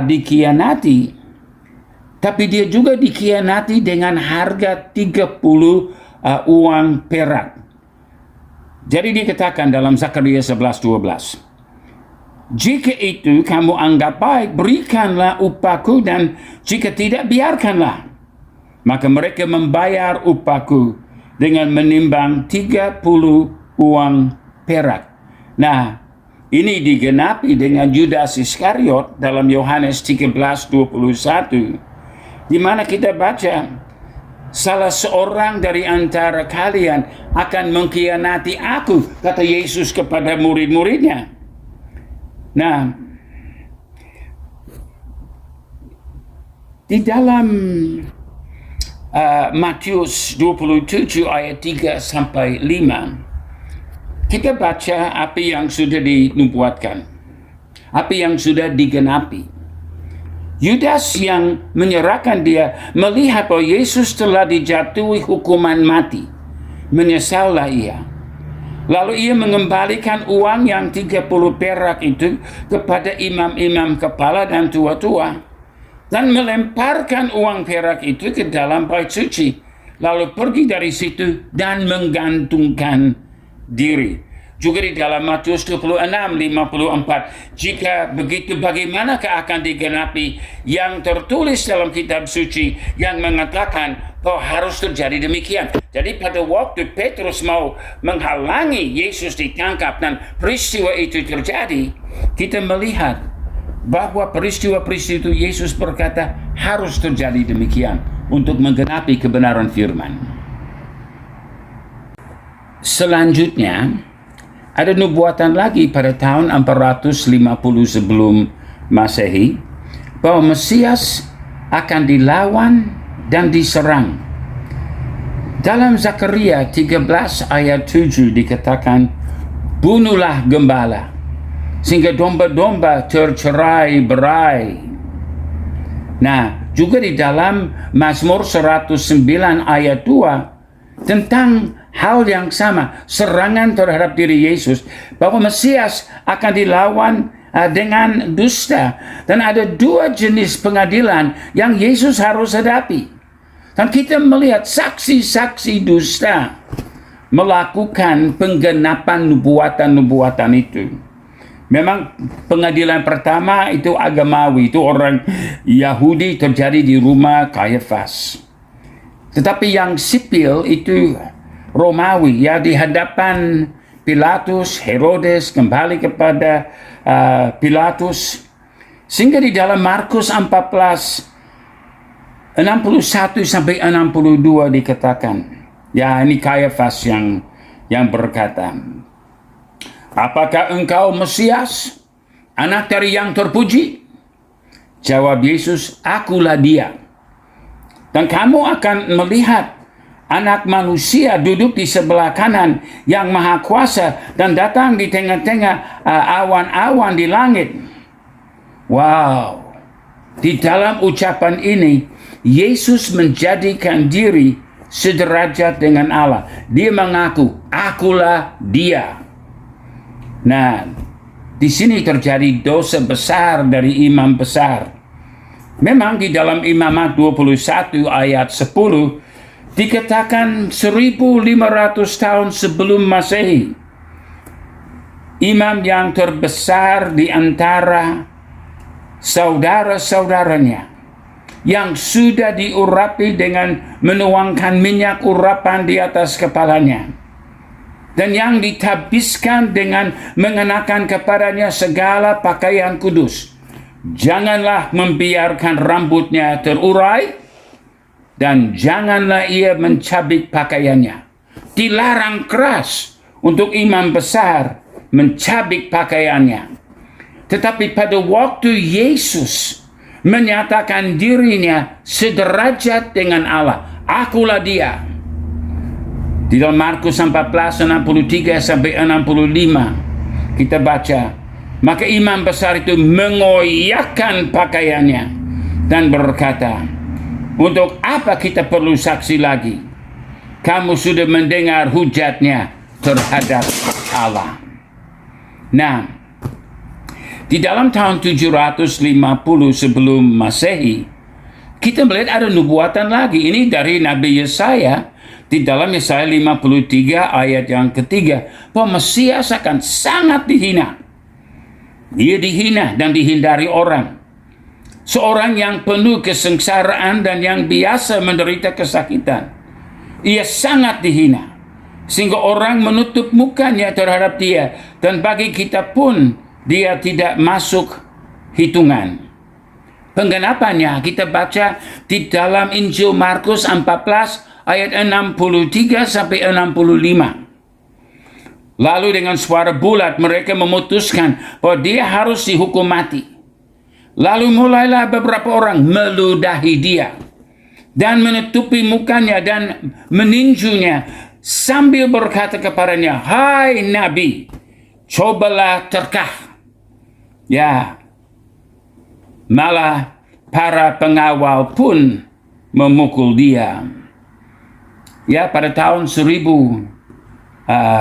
dikhianati, tapi dia juga dikhianati dengan harga 30 uang perak. Jadi dikatakan dalam Zakaria 11:12, jika itu kamu anggap baik, berikanlah upahku, dan jika tidak, biarkanlah. Maka mereka membayar upahku dengan menimbang 30 uang perak. Nah, ini digenapi dengan Yudas Iskariot dalam Yohanes 13:21, di mana kita baca, salah seorang dari antara kalian akan mengkhianati aku, kata Yesus kepada murid-muridnya. Nah, di dalam Matius 27 ayat 3 sampai 5, kita baca apa yang sudah dinubuatkan, apa yang sudah digenapi. Yudas yang menyerahkan dia melihat bahwa Yesus telah dijatuhi hukuman mati. Menyesallah ia. Lalu ia mengembalikan uang yang 30 perak itu kepada imam-imam kepala dan tua-tua, dan melemparkan uang perak itu ke dalam bait suci, lalu pergi dari situ dan menggantungkan diri. Juga di dalam Matius 26:54, jika begitu bagaimanakah akan digenapi yang tertulis dalam kitab suci yang mengatakan bahwa harus terjadi demikian. Jadi pada waktu Petrus mau menghalangi Yesus ditangkap dan peristiwa itu terjadi, kita melihat bahwa peristiwa-peristiwa itu Yesus berkata harus terjadi demikian untuk menggenapi kebenaran firman. Selanjutnya, ada nubuatan lagi pada tahun 450 sebelum Masehi bahwa Mesias akan dilawan dan diserang. Dalam Zakaria 13 ayat 7 dikatakan, bunuhlah gembala sehingga domba-domba tercerai-berai. Nah, juga di dalam Mazmur 109 ayat 2 tentang hal yang sama, serangan terhadap diri Yesus, bahwa Mesias akan dilawan dengan dusta, dan ada dua jenis pengadilan yang Yesus harus hadapi. Dan kita melihat saksi-saksi dusta melakukan penggenapan nubuatan-nubuatan itu. Memang pengadilan pertama itu agamawi, itu orang Yahudi, terjadi di rumah Kayafas. Tetapi yang sipil itu Romawi, ya, di hadapan Pilatus, Herodes, kembali kepada Pilatus. Sehingga di dalam Markus 14:61 sampai 62 dikatakan, ya, ini Kayafas yang berkata, apakah engkau Mesias, anak dari yang terpuji? Jawab Yesus, akulah dia. Dan kamu akan melihat Anak Manusia duduk di sebelah kanan yang Maha Kuasa dan datang di tengah-tengah awan-awan di langit. Wow. Di dalam ucapan ini, Yesus menjadikan diri sederajat dengan Allah. Dia mengaku, akulah dia. Nah, di sini terjadi dosa besar dari imam besar. Memang di dalam Imamat 21 ayat 10, dikatakan 1500 tahun sebelum Masehi, imam yang terbesar di antara saudara-saudaranya yang sudah diurapi dengan menuangkan minyak urapan di atas kepalanya, dan yang ditabiskan dengan mengenakan kepadanya segala pakaian kudus, janganlah membiarkan rambutnya terurai, dan janganlah ia mencabik pakaiannya. Dilarang keras untuk imam besar mencabik pakaiannya. Tetapi pada waktu Yesus menyatakan dirinya sederajat dengan Allah, akulah dia. Di dalam Markus 14:63 sampai 65 kita baca, maka imam besar itu mengoyakkan pakaiannya dan berkata, untuk apa kita perlu saksi lagi? Kamu sudah mendengar hujatnya terhadap Allah. Nah, di dalam tahun 750 sebelum Masehi, kita melihat ada nubuatan lagi. Ini dari Nabi Yesaya. Di dalam Yesaya 53 ayat yang ketiga, bahwa Mesias akan sangat dihina. Dia dihina dan dihindari orang. Seorang yang penuh kesengsaraan dan yang biasa menderita kesakitan. Ia sangat dihina, sehingga orang menutup mukanya terhadap dia. Dan bagi kita pun, dia tidak masuk hitungan. Penggenapannya kita baca di dalam Injil Markus 14 ayat 63 sampai 65. Lalu dengan suara bulat mereka memutuskan bahwa dia harus dihukum mati. Lalu mulailah beberapa orang meludahi dia dan menutupi mukanya dan meninjunya sambil berkata kepadanya, "Hai Nabi, cobalah terkah." Ya, malah para pengawal pun memukul dia. Ya, pada tahun 1000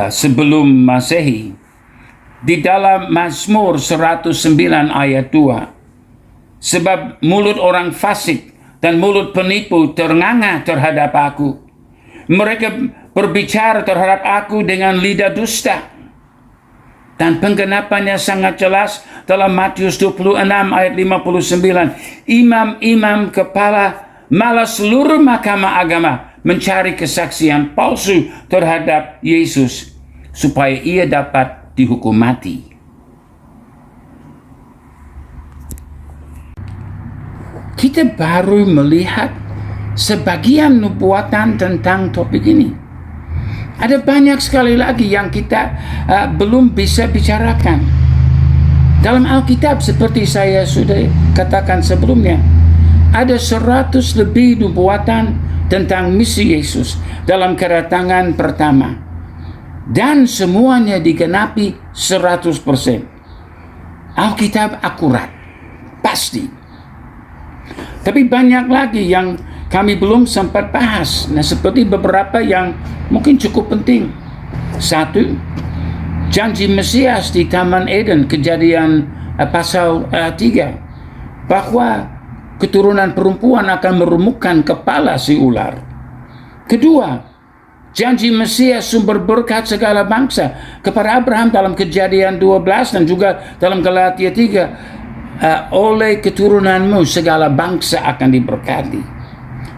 sebelum Masehi, di dalam Mazmur 109 ayat 2, sebab mulut orang fasik dan mulut penipu ternganga terhadap aku. Mereka berbicara terhadap aku dengan lidah dusta. Dan penggenapannya sangat jelas dalam Matius 26 ayat 59. Imam-imam kepala malah seluruh mahkamah agama mencari kesaksian palsu terhadap Yesus supaya ia dapat dihukum mati. Kita baru melihat sebagian nubuatan tentang topik ini. Ada banyak sekali lagi yang kita belum bisa bicarakan. Dalam Alkitab seperti saya sudah katakan sebelumnya, ada 100 lebih nubuatan tentang misi Yesus dalam kedatangan pertama. Dan semuanya digenapi 100%. Alkitab akurat, pasti. Tapi banyak lagi yang kami belum sempat bahas. Nah, seperti beberapa yang mungkin cukup penting. 1, janji Mesias di Taman Eden, Kejadian pasal 3, bahwa keturunan perempuan akan meremukkan kepala si ular. 2, janji Mesias sumber berkat segala bangsa kepada Abraham dalam Kejadian 12 dan juga dalam Galatia 3, oleh keturunanmu segala bangsa akan diberkati.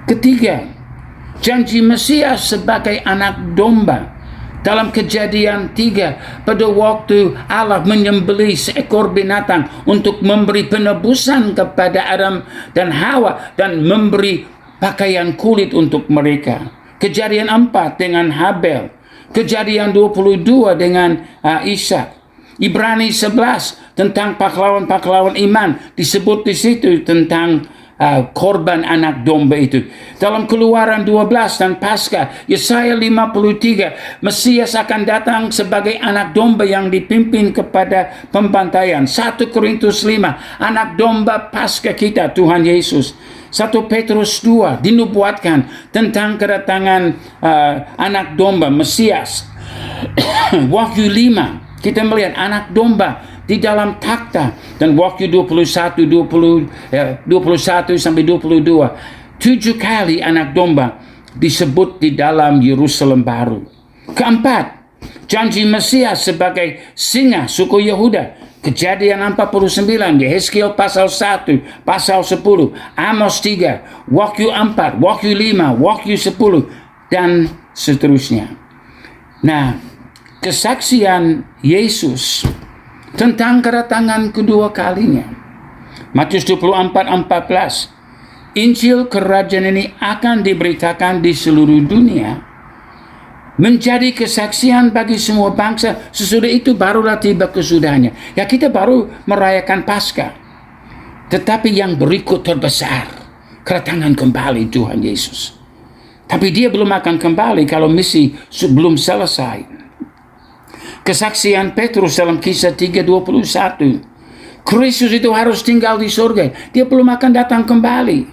3, janji Mesias sebagai anak domba dalam Kejadian 3 pada waktu Allah menyembelih seekor binatang untuk memberi penebusan kepada Adam dan Hawa dan memberi pakaian kulit untuk mereka. Kejadian 4 dengan Habel. Kejadian 22 dengan Ishak. Ibrani 11 tentang pahlawan-pahlawan iman, disebut di situ tentang korban anak domba itu. Dalam Keluaran 12 dan Paskah, Yesaya 53, Mesias akan datang sebagai anak domba yang dipimpin kepada pembantaian. 1 Korintus 5, anak domba Paskah kita, Tuhan Yesus. 1 Petrus 2 dinubuatkan tentang kedatangan anak domba Mesias. Wahyu 5 kita melihat anak domba di dalam takhta, dan Wahyu 21 sampai 22, 7 kali anak domba disebut di dalam Yerusalem baru. 4, janji Mesias sebagai singa suku Yehuda. Kejadian 49, Yehezkiel pasal 1, pasal 10, Amos 3, Wahyu 4, Wahyu 5, Wahyu 10, dan seterusnya. Nah, kesaksian Yesus tentang kedatangan kedua kalinya. Matius 24:14, Injil kerajaan ini akan diberitakan di seluruh dunia menjadi kesaksian bagi semua bangsa. Sesudah itu barulah tiba kesudahannya. Ya, kita baru merayakan Paskah. Tetapi yang berikut terbesar, kedatangan kembali Tuhan Yesus. Tapi dia belum akan kembali kalau misi belum selesai. Kesaksian Petrus dalam Kisah 3:21. Kristus itu harus tinggal di surga. Dia belum akan datang kembali.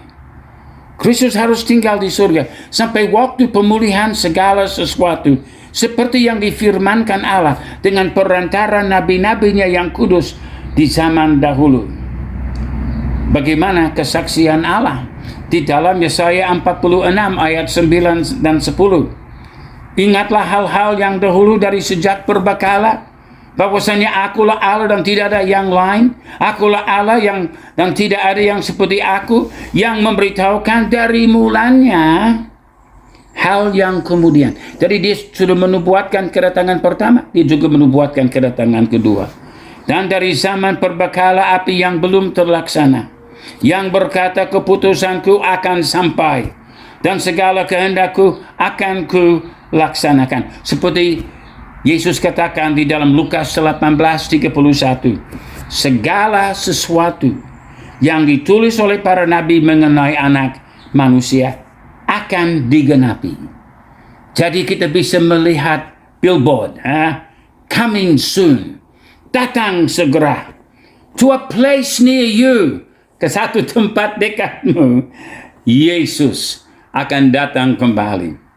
Kristus harus tinggal di surga sampai waktu pemulihan segala sesuatu, seperti yang difirmankan Allah dengan perantara nabi-nabinya yang kudus di zaman dahulu. Bagaimana kesaksian Allah di dalam Yesaya 46 ayat 9 dan 10. Ingatlah hal-hal yang dahulu dari sejak purbakala, bahwasanya akulah Allah dan tidak ada yang lain. Akulah Allah dan tidak ada yang seperti aku, yang memberitahukan dari mulanya hal yang kemudian. Jadi dia sudah menubuatkan kedatangan pertama, dia juga menubuatkan kedatangan kedua. Dan dari zaman purbakala api yang belum terlaksana, yang berkata keputusanku akan sampai dan segala kehendakku akan ku laksanakan. Seperti Yesus katakan di dalam Lukas 18:31, segala sesuatu yang ditulis oleh para nabi mengenai anak manusia akan digenapi. Jadi kita bisa melihat billboard, coming soon, datang segera, to a place near you, ke satu tempat dekatmu. Yesus akan datang kembali.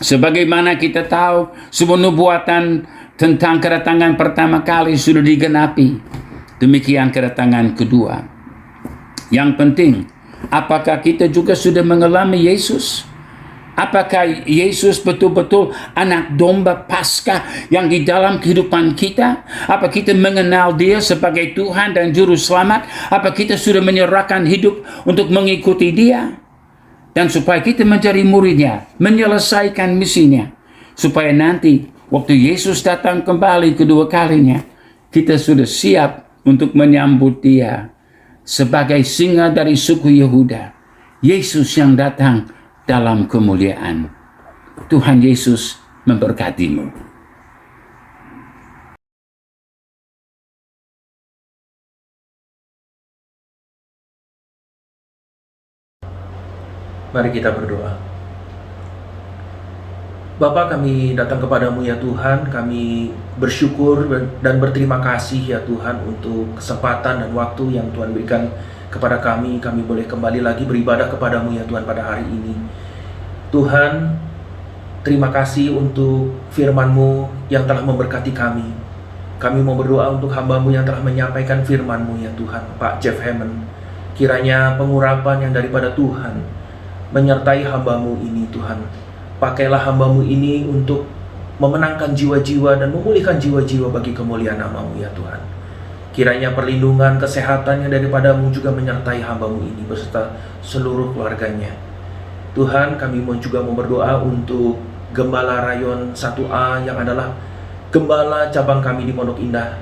Sebagaimana kita tahu, semua nubuatan tentang kedatangan pertama kali sudah digenapi. Demikian kedatangan kedua. Yang penting, apakah kita juga sudah mengalami Yesus? Apakah Yesus betul-betul anak domba Paskah yang di dalam kehidupan kita? Apa kita mengenal dia sebagai Tuhan dan Juru Selamat? Apa kita sudah menyerahkan hidup untuk mengikuti dia? Dan supaya kita menjadi muridnya, menyelesaikan misinya. Supaya nanti waktu Yesus datang kembali kedua kalinya, kita sudah siap untuk menyambut dia sebagai singa dari suku Yehuda. Yesus yang datang dalam kemuliaan. Tuhan Yesus memberkatimu. Mari kita berdoa. Bapa, kami datang kepadamu ya Tuhan. Kami bersyukur dan berterima kasih ya Tuhan untuk kesempatan dan waktu yang Tuhan berikan kepada kami. Kami boleh kembali lagi beribadah kepadamu ya Tuhan pada hari ini. Tuhan, terima kasih untuk firman-Mu yang telah memberkati kami. Kami mau berdoa untuk hamba-Mu yang telah menyampaikan firman-Mu ya Tuhan, Pak Jeff Hammond. Kiranya pengurapan yang daripada Tuhan menyertai hamba-Mu ini Tuhan. Pakailah hamba-Mu ini untuk memenangkan jiwa-jiwa dan memulihkan jiwa-jiwa bagi kemuliaan nama-Mu ya Tuhan. Kiranya perlindungan, kesehatan yang daripada-Mu juga menyertai hamba-Mu ini beserta seluruh keluarganya. Tuhan, kami juga mau berdoa untuk Gembala Rayon 1A yang adalah Gembala cabang kami di Pondok Indah,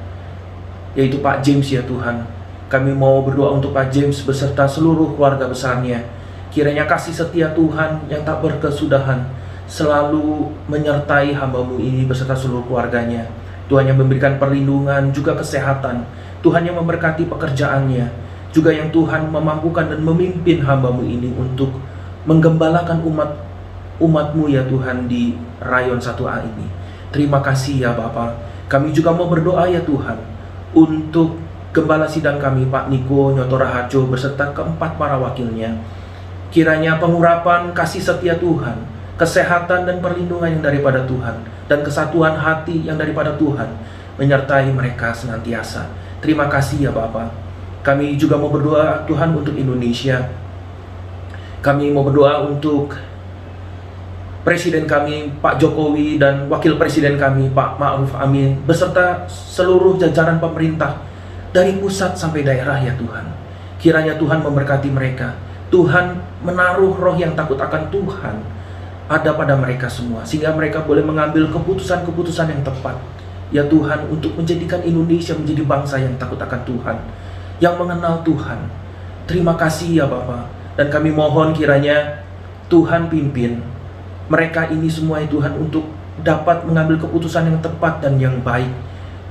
yaitu Pak James ya Tuhan. Kami mau berdoa untuk Pak James beserta seluruh keluarga besarnya. Kiranya kasih setia Tuhan yang tak berkesudahan selalu menyertai hamba-Mu ini beserta seluruh keluarganya. Tuhan yang memberikan perlindungan, juga kesehatan. Tuhan yang memberkati pekerjaannya. Juga yang Tuhan memampukan dan memimpin hamba-Mu ini untuk menggembalakan umat-Mu ya Tuhan di Rayon 1A ini. Terima kasih ya Bapa. Kami juga mau berdoa ya Tuhan untuk Gembala Sidang kami Pak Niko Nyotora Harjo beserta keempat para wakilnya. Kiranya pengurapan kasih setia Tuhan, kesehatan dan perlindungan yang daripada Tuhan, dan kesatuan hati yang daripada Tuhan menyertai mereka senantiasa. Terima kasih ya Bapa. Kami juga mau berdoa Tuhan untuk Indonesia. Kami mau berdoa untuk Presiden kami Pak Jokowi dan Wakil Presiden kami Pak Ma'ruf Amin beserta seluruh jajaran pemerintah dari pusat sampai daerah ya Tuhan. Kiranya Tuhan memberkati mereka. Tuhan menaruh roh yang takut akan Tuhan ada pada mereka semua, sehingga mereka boleh mengambil keputusan-keputusan yang tepat ya Tuhan, untuk menjadikan Indonesia menjadi bangsa yang takut akan Tuhan, yang mengenal Tuhan. Terima kasih ya Bapa. Dan kami mohon kiranya Tuhan pimpin mereka ini semua ya Tuhan untuk dapat mengambil keputusan yang tepat dan yang baik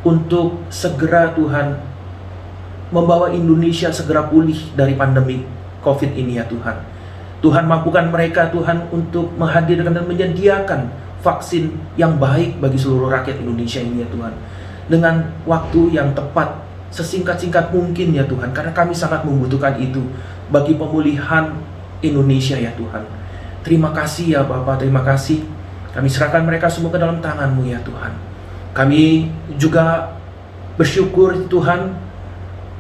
untuk segera Tuhan membawa Indonesia segera pulih dari pandemi COVID ini ya Tuhan. Tuhan mampukan mereka Tuhan untuk menghadirkan dan menyediakan vaksin yang baik bagi seluruh rakyat Indonesia ini ya Tuhan. Dengan waktu yang tepat, sesingkat-singkat mungkin ya Tuhan. Karena kami sangat membutuhkan itu bagi pemulihan Indonesia ya Tuhan. Terima kasih ya Bapak, terima kasih. Kami serahkan mereka semua ke dalam tangan-Mu ya Tuhan. Kami juga bersyukur Tuhan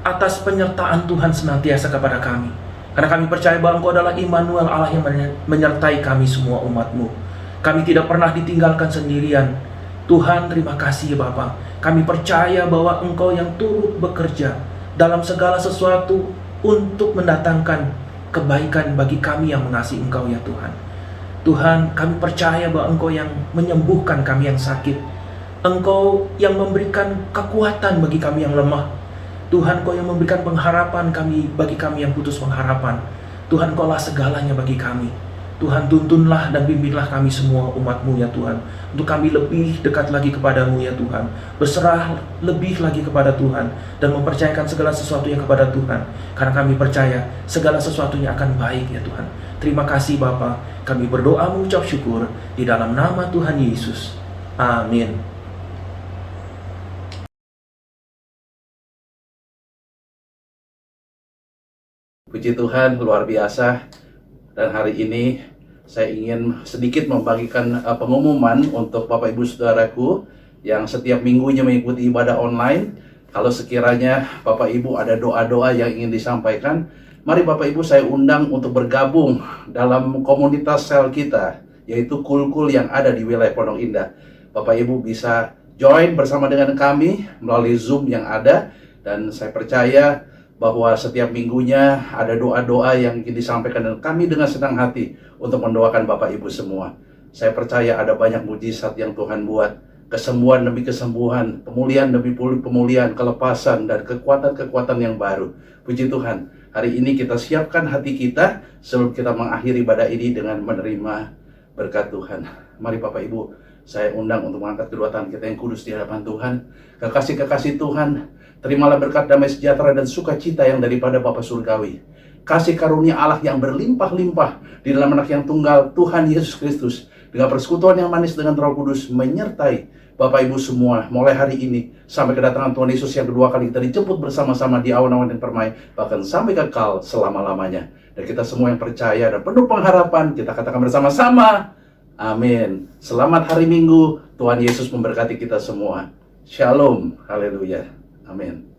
atas penyertaan Tuhan senantiasa kepada kami. Karena kami percaya bahwa Engkau adalah Immanuel, Allah yang menyertai kami semua umat-Mu. Kami tidak pernah ditinggalkan sendirian. Tuhan, terima kasih ya Bapa. Kami percaya bahwa Engkau yang turut bekerja dalam segala sesuatu untuk mendatangkan kebaikan bagi kami yang mengasihi Engkau ya Tuhan. Tuhan, kami percaya bahwa Engkau yang menyembuhkan kami yang sakit. Engkau yang memberikan kekuatan bagi kami yang lemah. Tuhan, Engkau yang memberikan pengharapan bagi kami yang putus pengharapan. Tuhan, Engkau lah segalanya bagi kami. Tuhan, tuntunlah dan bimbinglah kami semua umat-Mu ya Tuhan, untuk kami lebih dekat lagi kepada-Mu ya Tuhan, berserah lebih lagi kepada Tuhan, dan mempercayakan segala sesuatunya kepada Tuhan, karena kami percaya segala sesuatunya akan baik ya Tuhan. Terima kasih Bapa, kami berdoa mengucap syukur di dalam nama Tuhan Yesus. Amin. Puji Tuhan, luar biasa. Dan hari ini saya ingin sedikit membagikan pengumuman untuk Bapak Ibu Saudaraku yang setiap minggunya mengikuti ibadah online. Kalau sekiranya Bapak Ibu ada doa-doa yang ingin disampaikan, mari Bapak Ibu saya undang untuk bergabung dalam komunitas sel kita, yaitu Kul-Kul yang ada di wilayah Pondok Indah. Bapak Ibu bisa join bersama dengan kami melalui Zoom yang ada, dan saya percaya bahwa setiap minggunya ada doa-doa yang ingin disampaikan, dan kami dengan senang hati untuk mendoakan Bapak Ibu semua. Saya percaya ada banyak mujizat yang Tuhan buat, kesembuhan demi kesembuhan, pemulihan demi pemulihan, kelepasan dan kekuatan-kekuatan yang baru. Puji Tuhan, hari ini kita siapkan hati kita sebelum kita mengakhiri ibadah ini dengan menerima berkat Tuhan. Mari Bapak Ibu, saya undang untuk mengangkat kedua tangan kita yang kudus di hadapan Tuhan. Kekasih-kekasih Tuhan, terimalah berkat damai sejahtera dan sukacita yang daripada Bapa Surgawi. Kasih karunia Allah yang berlimpah-limpah di dalam anak yang tunggal Tuhan Yesus Kristus, dengan persekutuan yang manis dengan Roh Kudus menyertai Bapak Ibu semua mulai hari ini sampai kedatangan Tuhan Yesus yang kedua kali kita dijemput bersama-sama di awan-awan yang permai, bahkan sampai kekal selama-lamanya. Dan kita semua yang percaya dan penuh pengharapan, kita katakan bersama-sama, amin. Selamat hari Minggu, Tuhan Yesus memberkati kita semua. Shalom, haleluya, amin.